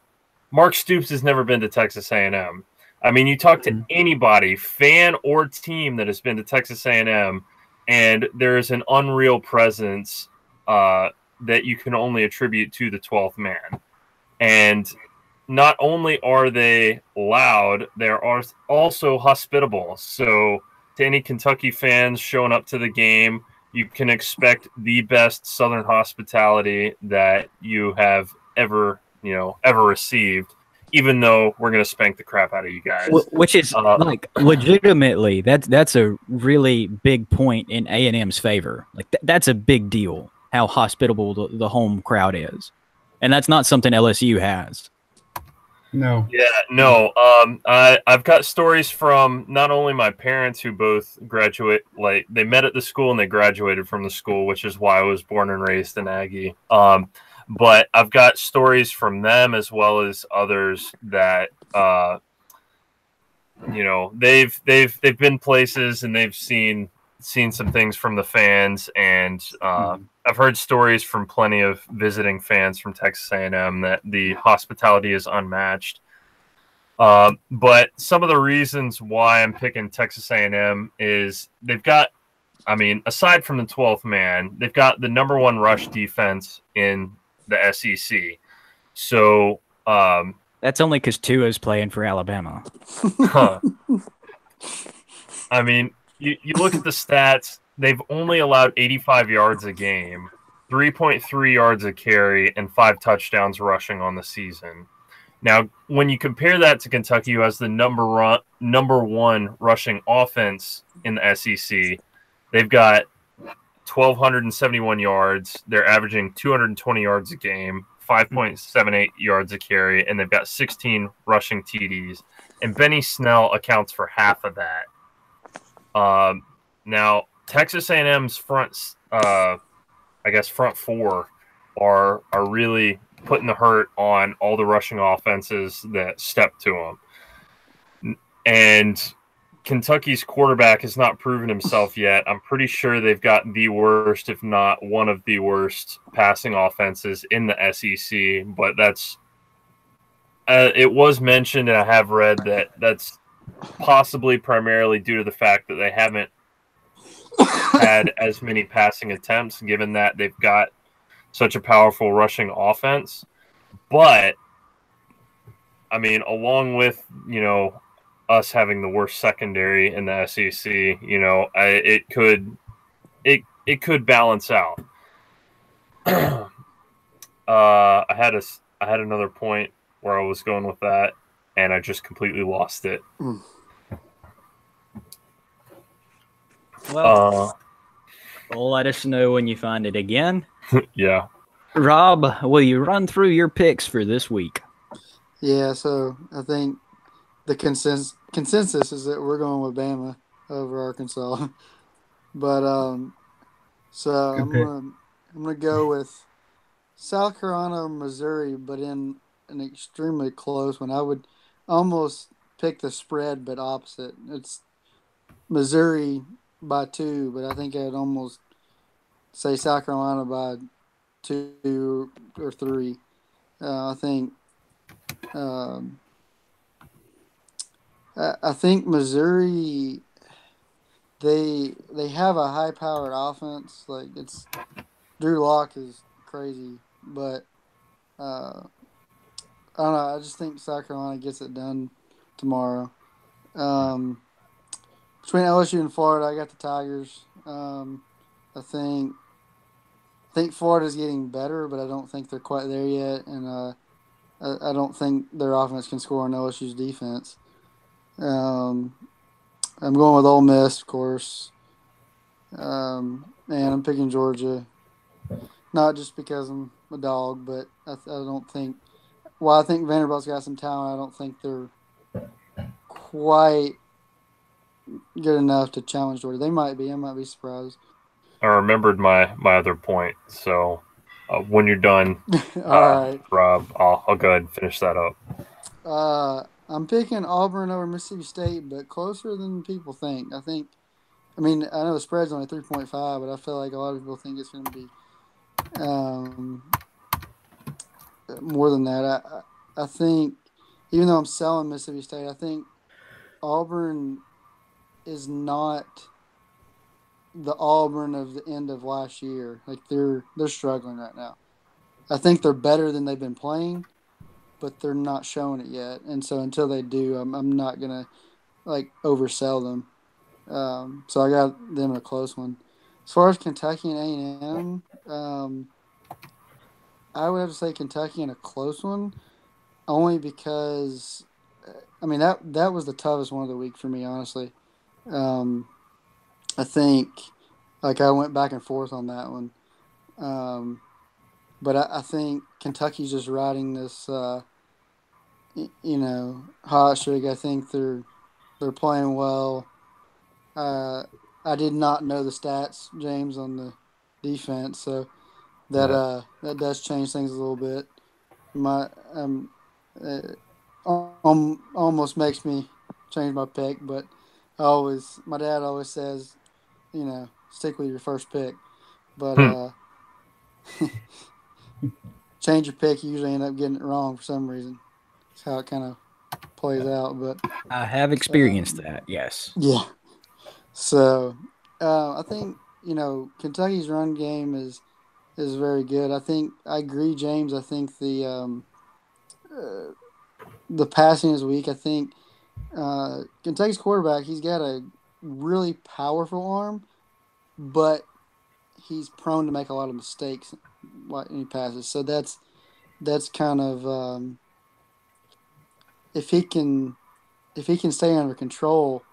Mark Stoops has never been to Texas A&M. I mean, you talk to anybody, fan or team that has been to Texas A&M, and there is an unreal presence that you can only attribute to the 12th man. And not only are they loud, they are also hospitable. So to any Kentucky fans showing up to the game, you can expect the best Southern hospitality that you have ever received, even though we're going to spank the crap out of you guys. Which is like legitimately, that's a really big point in A&M's favor. Like that's a big deal, how hospitable the home crowd is. And that's not something LSU has. No. Yeah, no. I've got stories from not only my parents who both graduate, like they met at the school and they graduated from the school, which is why I was born and raised in Aggie. But I've got stories from them as well as others that they've been places and they've seen some things from the fans, and I've heard stories from plenty of visiting fans from Texas A&M that the hospitality is unmatched. But some of the reasons why I'm picking Texas A&M is they've got, I mean, aside from the 12th man, they've got the number one rush defense in the SEC. So that's only because Tua is playing for Alabama. I mean, you look at the stats, they've only allowed 85 yards a game, 3.3 yards a carry, and 5 touchdowns rushing on the season. Now, when you compare that to Kentucky, who has the number one rushing offense in the SEC, they've got 1,271 yards. They're averaging 220 yards a game, 5.78 yards a carry, and they've got 16 rushing TDs. And Benny Snell accounts for half of that. Now, Texas A&M's front four are really putting the hurt on all the rushing offenses that step to them. And Kentucky's quarterback has not proven himself yet. I'm pretty sure they've got the worst, if not one of the worst, passing offenses in the SEC. But that's it was mentioned, and I have read that that's possibly primarily due to the fact that they haven't had as many passing attempts, given that they've got such a powerful rushing offense. But I mean, along with, us having the worst secondary in the SEC, it could balance out. I had another point where I was going with that, and I just completely lost it. Well, let us know when you find it again. Yeah. Rob, will you run through your picks for this week? Yeah, so I think the consensus is that we're going with Bama over Arkansas. But so I'm gonna go with South Carolina or Missouri, but in an extremely close one. I would almost pick the spread, but opposite. It's Missouri by 2, but I think I'd almost say South Carolina by 2 or 3. I think Missouri, they have a high powered offense. Like it's Drew Lock is crazy, but I don't know. I just think South Carolina gets it done tomorrow. Between LSU and Florida, I got the Tigers. I think Florida's getting better, but I don't think they're quite there yet, and I don't think their offense can score on LSU's defense. I'm going with Ole Miss, of course, and I'm picking Georgia. Not just because I'm a dog, but I don't think. While I think Vanderbilt's got some talent, I don't think they're quite good enough to challenge Georgia. They might be. I might be surprised. I remembered my other point. So when you're done, All right, Rob, I'll go ahead and finish that up. I'm picking Auburn over Mississippi State, but closer than people think. I know the spread's only 3.5, but I feel like a lot of people think it's going to be more than that. I think even though I'm selling Mississippi State, I think Auburn is not the Auburn of the end of last year. Like they're struggling right now. I think they're better than they've been playing, but they're not showing it yet. And so until they do, I'm not gonna like oversell them. So I got them in a close one. As far as Kentucky and A&M, I would have to say Kentucky in a close one, only because I mean that was the toughest one of the week for me, honestly. Um, I think like I went back and forth on that one, but I think Kentucky's just riding this hot streak. I think they're playing well. Uh, I did not know the stats, James, on the defense, so that does change things a little bit. My uh, almost makes me change my pick, but my dad always says, stick with your first pick, but change your pick, you usually end up getting it wrong for some reason. That's how it kind of plays out. But I have experienced that. Yes. yeah. So I think Kentucky's run game is very good. I think I agree, James. I think the passing is weak. I think Kentucky's quarterback, he's got a really powerful arm, but he's prone to make a lot of mistakes when he passes. So that's kind of if he can stay under control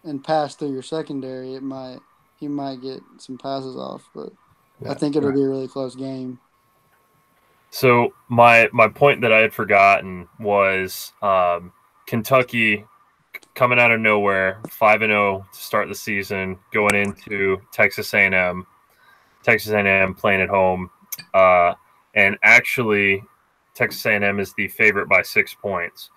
and pass through your secondary, he might get some passes off. But I think it'll be a really close game. So my point that I had forgotten was Kentucky coming out of nowhere, 5-0 to start the season, going into Texas A&M. Texas A&M playing at home, and actually, Texas A&M is the favorite by 6 points.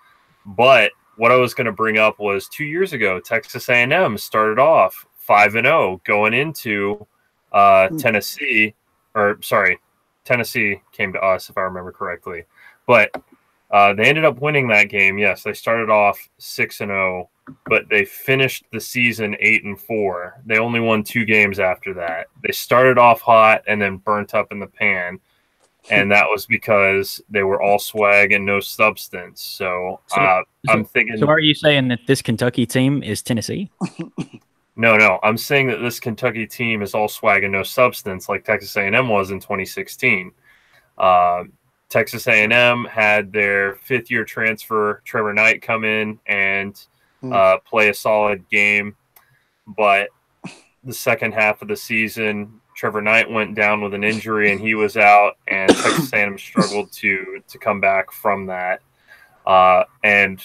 But what I was going to bring up was 2 years ago, Texas A&M started off 5-0 going into Tennessee, Tennessee came to us if I remember correctly, but they ended up winning that game. Yes, they started off 6-0, but they finished the season 8-4. They only won 2 games after that. They started off hot and then burnt up in the pan, and that was because they were all swag and no substance. So I'm thinking. So are you saying that this Kentucky team is Tennessee? No. I'm saying that this Kentucky team is all swag and no substance, like Texas A&M was in 2016. Texas A&M had their fifth-year transfer, Trevor Knight, come in and play a solid game. But the second half of the season, Trevor Knight went down with an injury and he was out, and Texas A&M struggled to come back from that. And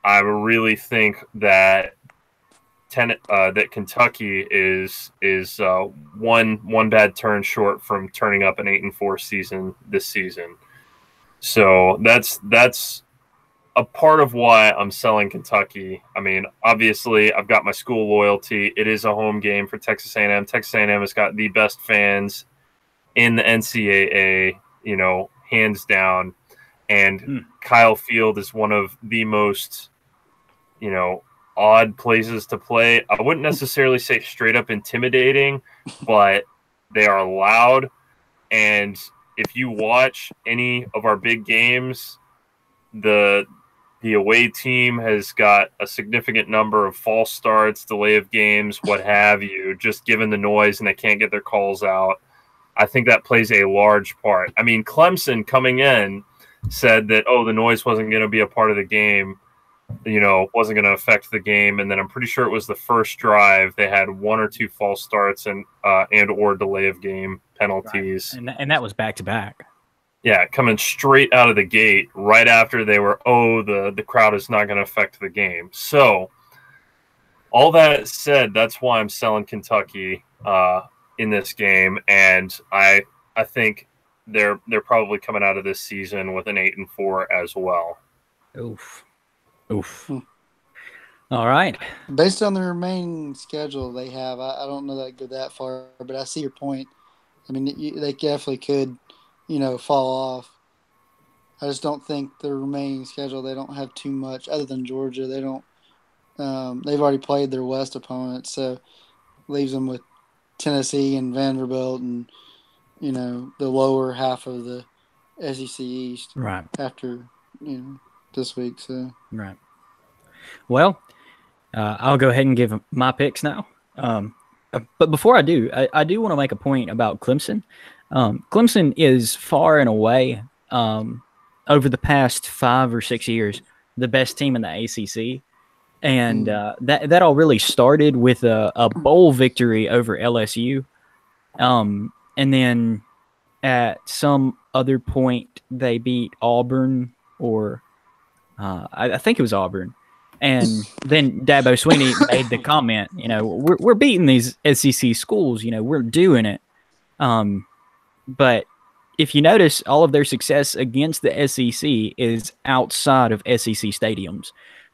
I really think that that Kentucky is one bad turn short from turning up an 8-4 season this season. So that's a part of why I'm selling Kentucky. I mean, obviously, I've got my school loyalty. It is a home game for Texas A&M. Texas A&M has got the best fans in the NCAA, hands down. And Kyle Field is one of the most, odd places to play. I wouldn't necessarily say straight up intimidating, but they are loud. And if you watch any of our big games, the away team has got a significant number of false starts, delay of games, what have you, just given the noise and they can't get their calls out. I think that plays a large part. I mean, Clemson coming in said that, the noise wasn't going to be a part of the game, wasn't going to affect the game. And then I'm pretty sure it was the first drive. They had 1 or 2 false starts and or delay of game penalties. Right. And that was back to back. Yeah, coming straight out of the gate right after they were, the crowd is not going to affect the game. So all that said, that's why I'm selling Kentucky in this game. And I think they're probably coming out of this season with an 8-4 as well. Oof. All right. Based on the remaining schedule they have, I don't know that I'd go that far, but I see your point. I mean, they definitely could, fall off. I just don't think the remaining schedule, they don't have too much other than Georgia. They don't. They've already played their West opponents, so leaves them with Tennessee and Vanderbilt and, the lower half of the SEC East. Right. After, this week. So. Right. Well, I'll go ahead and give my picks now. But before I do, I do want to make a point about Clemson. Clemson is far and away, over the past 5 or 6 years, the best team in the ACC. And that all really started with a bowl victory over LSU. And then at some other point, they beat Auburn, or I think it was Auburn. And then Dabo Swinney made the comment, we're beating these SEC schools, we're doing it. But if you notice, all of their success against the SEC is outside of SEC stadiums.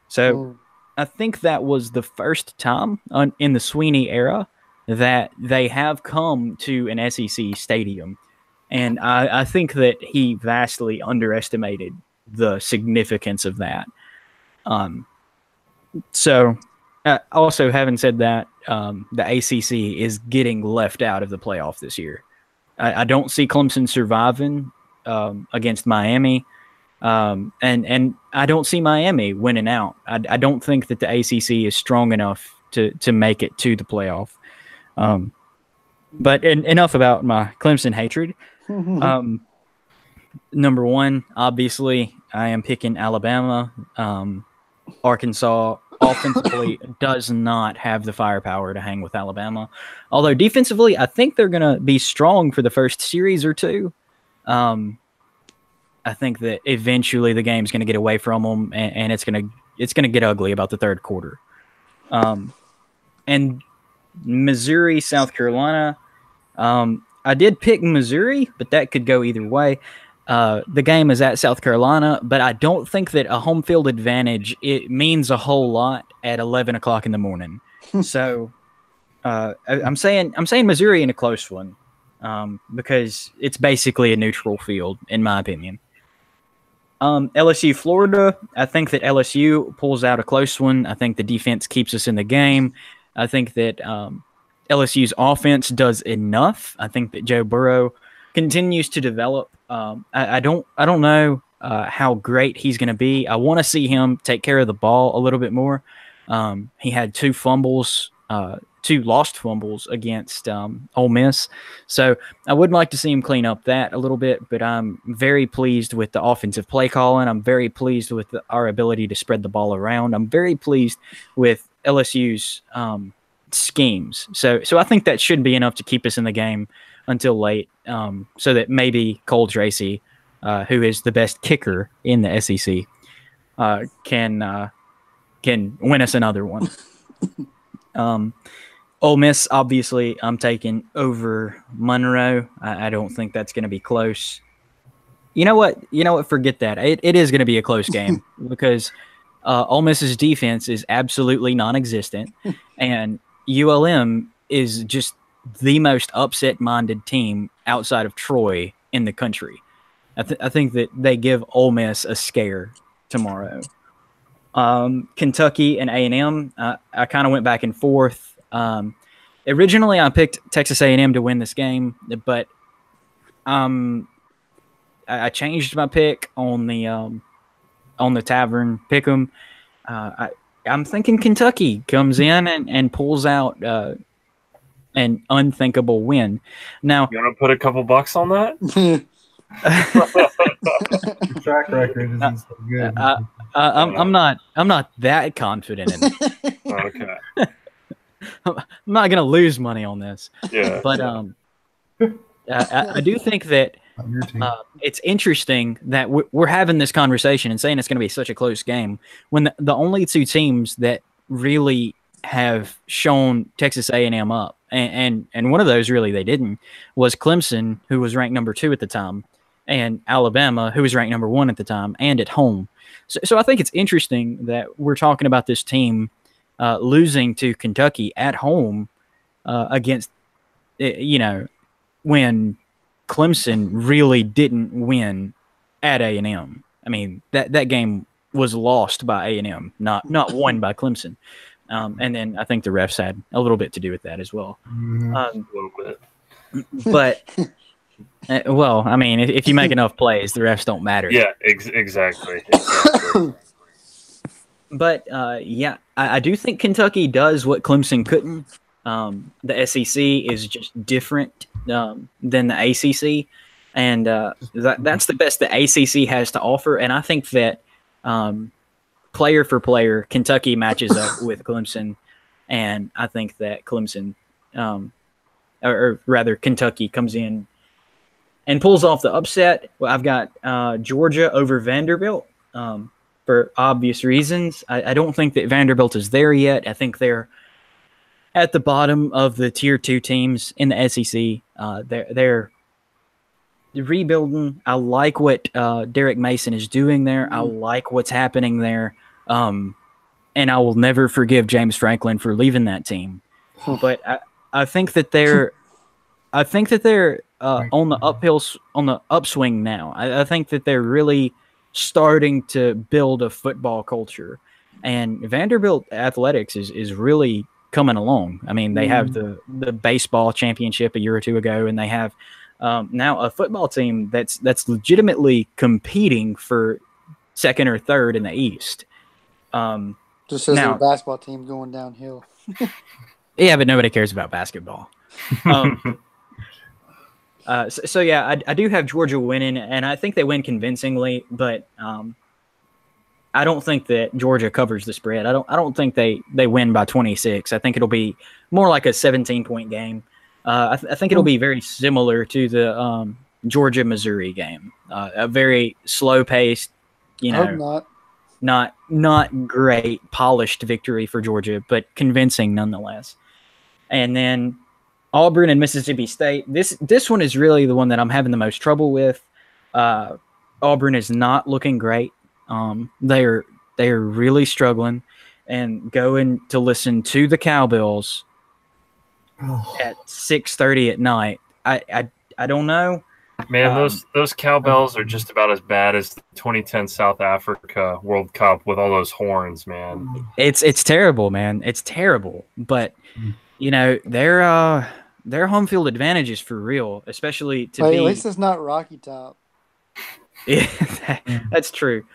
So I think that was the first time in the Swinney era that they have come to an SEC stadium. And I think that he vastly underestimated the significance of that. So, also having said that, the ACC is getting left out of the playoff this year. I don't see Clemson surviving against Miami, and I don't see Miami winning out. I don't think that the ACC is strong enough to make it to the playoff. But enough about my Clemson hatred. Number one, obviously, I am picking Alabama. Arkansas offensively does not have the firepower to hang with Alabama. Although defensively, I think they're going to be strong for the first series or two. I think that eventually the game's going to get away from them, and it's going to get ugly about the third quarter. And Missouri, South Carolina. I did pick Missouri, but that could go either way. The game is at South Carolina, but I don't think that a home field advantage, it means a whole lot at 11 o'clock in the morning. So I'm saying Missouri in a close one, because it's basically a neutral field, in my opinion. LSU, Florida, I think that LSU pulls out a close one. I think the defense keeps us in the game. I think that LSU's offense does enough. I think that Joe Burrow continues to develop. I don't know how great he's going to be. I want to see him take care of the ball a little bit more. He had 2 lost fumbles against Ole Miss. So I would like to see him clean up that a little bit, but I'm very pleased with the offensive play calling. I'm very pleased with our ability to spread the ball around. I'm very pleased with LSU's schemes. So I think that should be enough to keep us in the game until late, so that maybe Cole Tracy, who is the best kicker in the SEC, can win us another one. Ole Miss, obviously, I'm taking over Monroe. I don't think that's going to be close. You know what? Forget that. It is going to be a close game because Ole Miss's defense is absolutely non-existent, and ULM is just the most upset-minded team outside of Troy in the country. I think that they give Ole Miss a scare tomorrow. Kentucky and A&M, I kind of went back and forth. Originally, I picked Texas A&M to win this game, but I changed my pick on the Tavern pick'em. I'm thinking Kentucky comes in and pulls out an unthinkable win. Now, you want to put a couple bucks on that? Track record isn't so good. I'm not that confident in it. Okay. I'm not gonna lose money on this. Yeah. But I do think that it's interesting that we're having this conversation and saying it's going to be such a close game when the only 2 teams that really have shown Texas A&M up, and one of those really they didn't, was Clemson, who was ranked number 2 at the time, and Alabama, who was ranked number 1 at the time, and at home. So I think it's interesting that we're talking about this team losing to Kentucky at home against, when Clemson really didn't win at A&M. I mean, that game was lost by A&M, not won by Clemson. And then I think the refs had a little bit to do with that as well. A little bit. But well, I mean, if you make enough plays, the refs don't matter. Yeah, exactly. But yeah, I do think Kentucky does what Clemson couldn't. The SEC is just different than the ACC, and that's the best the ACC has to offer. And I think that player for player, Kentucky matches up with Clemson, and I think that Clemson, or rather Kentucky, comes in and pulls off the upset. Well, I've got Georgia over Vanderbilt. For obvious reasons. I don't think that Vanderbilt is there yet. I think they're at the bottom of the tier 2 teams in the SEC. They're rebuilding. I like what Derek Mason is doing there. I like what's happening there. And I will never forgive James Franklin for leaving that team. But I think that they're on the upswing now. I think that they're really starting to build a football culture, and Vanderbilt athletics is really coming along. I mean, they have the baseball championship a year or two ago, and they have now a football team that's legitimately competing for second or third in the East. Just as a basketball team going downhill. Yeah, but nobody cares about basketball. So yeah, I do have Georgia winning, and I think they win convincingly. But I don't think that Georgia covers the spread. I don't think they win by 26. I think it'll be more like a 17-point game. I think it'll be very similar to the Georgia Missouri game. A very slow paced, not great polished victory for Georgia, but convincing nonetheless. And then Auburn and Mississippi State. This one is really the one that I'm having the most trouble with. Auburn is not looking great. They are really struggling, and going to listen to the Cowbells at 6:30 at night. I don't know. Man, those Cowbells are just about as bad as the 2010 South Africa World Cup with all those horns, man. It's terrible, man. It's terrible. But their home field advantage is for real, especially to be. At least it's not Rocky Top. Yeah, that's true.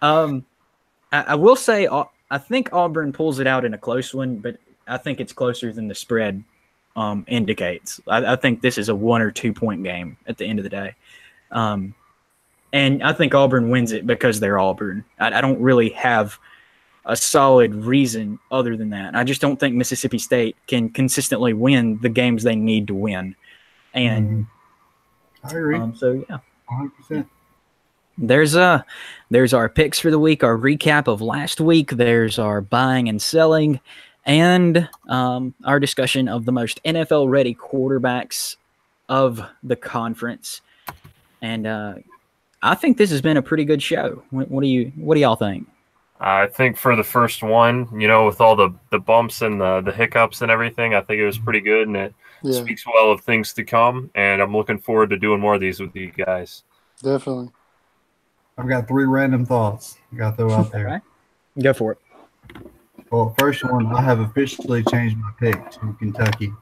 I will say I think Auburn pulls it out in a close one, but I think it's closer than the spread indicates. I think this is a 1 or 2 point game at the end of the day. And I think Auburn wins it because they're Auburn. I don't really have a solid reason other than that. I just don't think Mississippi State can consistently win the games they need to win. And I agree. So yeah, 100%. There's our picks for the week, our recap of last week. There's our buying and selling, and our discussion of the most NFL ready quarterbacks of the conference. And I think this has been a pretty good show. What do y'all think? I think for the first one, with all the bumps and the hiccups and everything, I think it was pretty good, and it speaks well of things to come. And I'm looking forward to doing more of these with you guys. Definitely. I've got 3 random thoughts I got to throw out there. Right. Go for it. Well, first one, I have officially changed my pick to Kentucky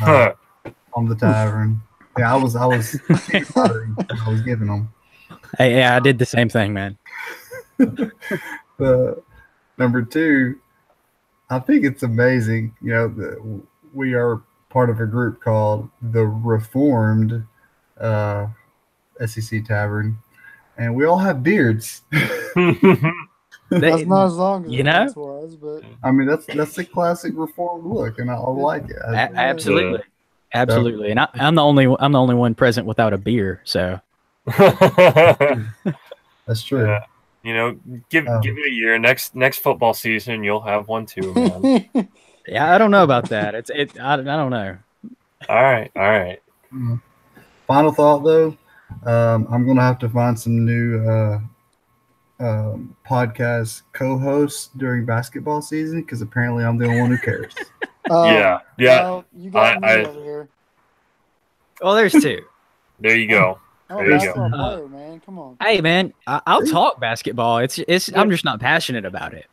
on the Tavern. Yeah, I was giving them. Hey, yeah, I did the same thing, man. Number 2, I think it's amazing. We are part of a group called the Reformed SEC Tavern, and we all have beards. That's not as long as it was, but I mean that's a classic Reformed look, and I like it. Absolutely, absolutely. And I'm the only one present without a beer, so that's true. Yeah. Give it a year. Next football season, you'll have one too, man. Yeah, I don't know about that. I don't know. All right. Final thought though, I'm gonna have to find some new podcast co-hosts during basketball season because apparently I'm the only one who cares. Yeah. Well, you got me over here. Well, there's 2. There you go. I'm a There you basketball go. player, man. Come on. Hey, man, I'll talk basketball. It's I'm just not passionate about it.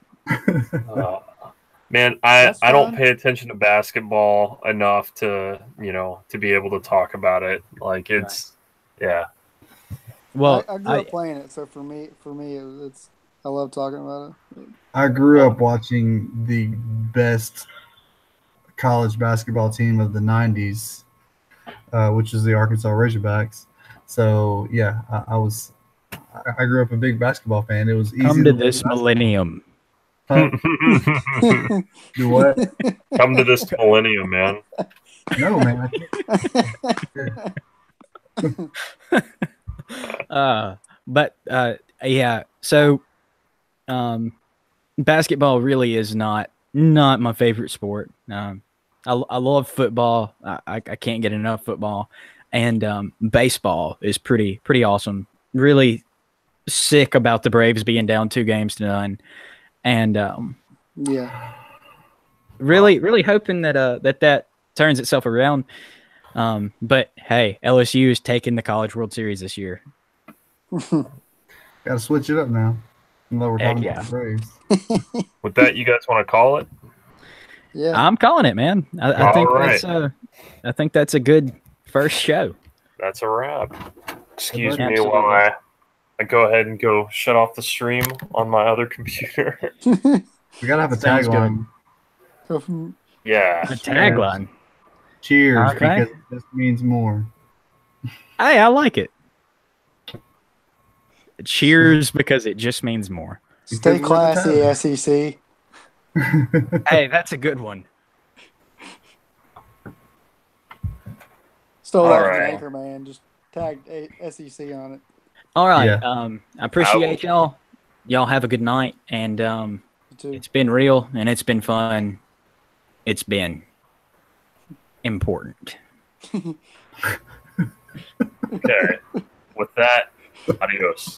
Man, I That's don't fine. pay attention to basketball enough to to be able to talk about it. Like it's yeah. Well, I grew up playing it, so for me, it's I love talking about it. I grew up watching the best college basketball team of the '90s, which is the Arkansas Razorbacks. So yeah, I grew up a big basketball fan. It was easy come to to love this basketball. millennium. Huh? Do what? Come to this millennium, man. No, man. But yeah. So, basketball really is not my favorite sport. I love football. I can't get enough football, and baseball is pretty awesome. Really sick about the Braves being down 2-0, and Yeah. really hoping that that turns itself around. But hey, LSU is taking the College World Series this year. Got to switch it up now. Even though we're Heck talking yeah. about the Braves. With that, you guys want to call it? Yeah. I'm calling it, man. I think All right. I think that's a good first show. That's a wrap. Excuse me Absolutely. while I go ahead and go shut off the stream on my other computer. We got to have a Sounds tagline. Yeah. A tagline. Cheers, Okay. because this means more. Hey, I like it. Cheers because it just means more. Stay Because we're the classy, SEC. Hey, that's a good one. Stole All that from right. Anchor Man. Just tagged SEC on it. All right. Yeah. I appreciate y'all. Y'all have a good night, and You too. it's been real and it's been fun. It's been important. Okay. With that, adios.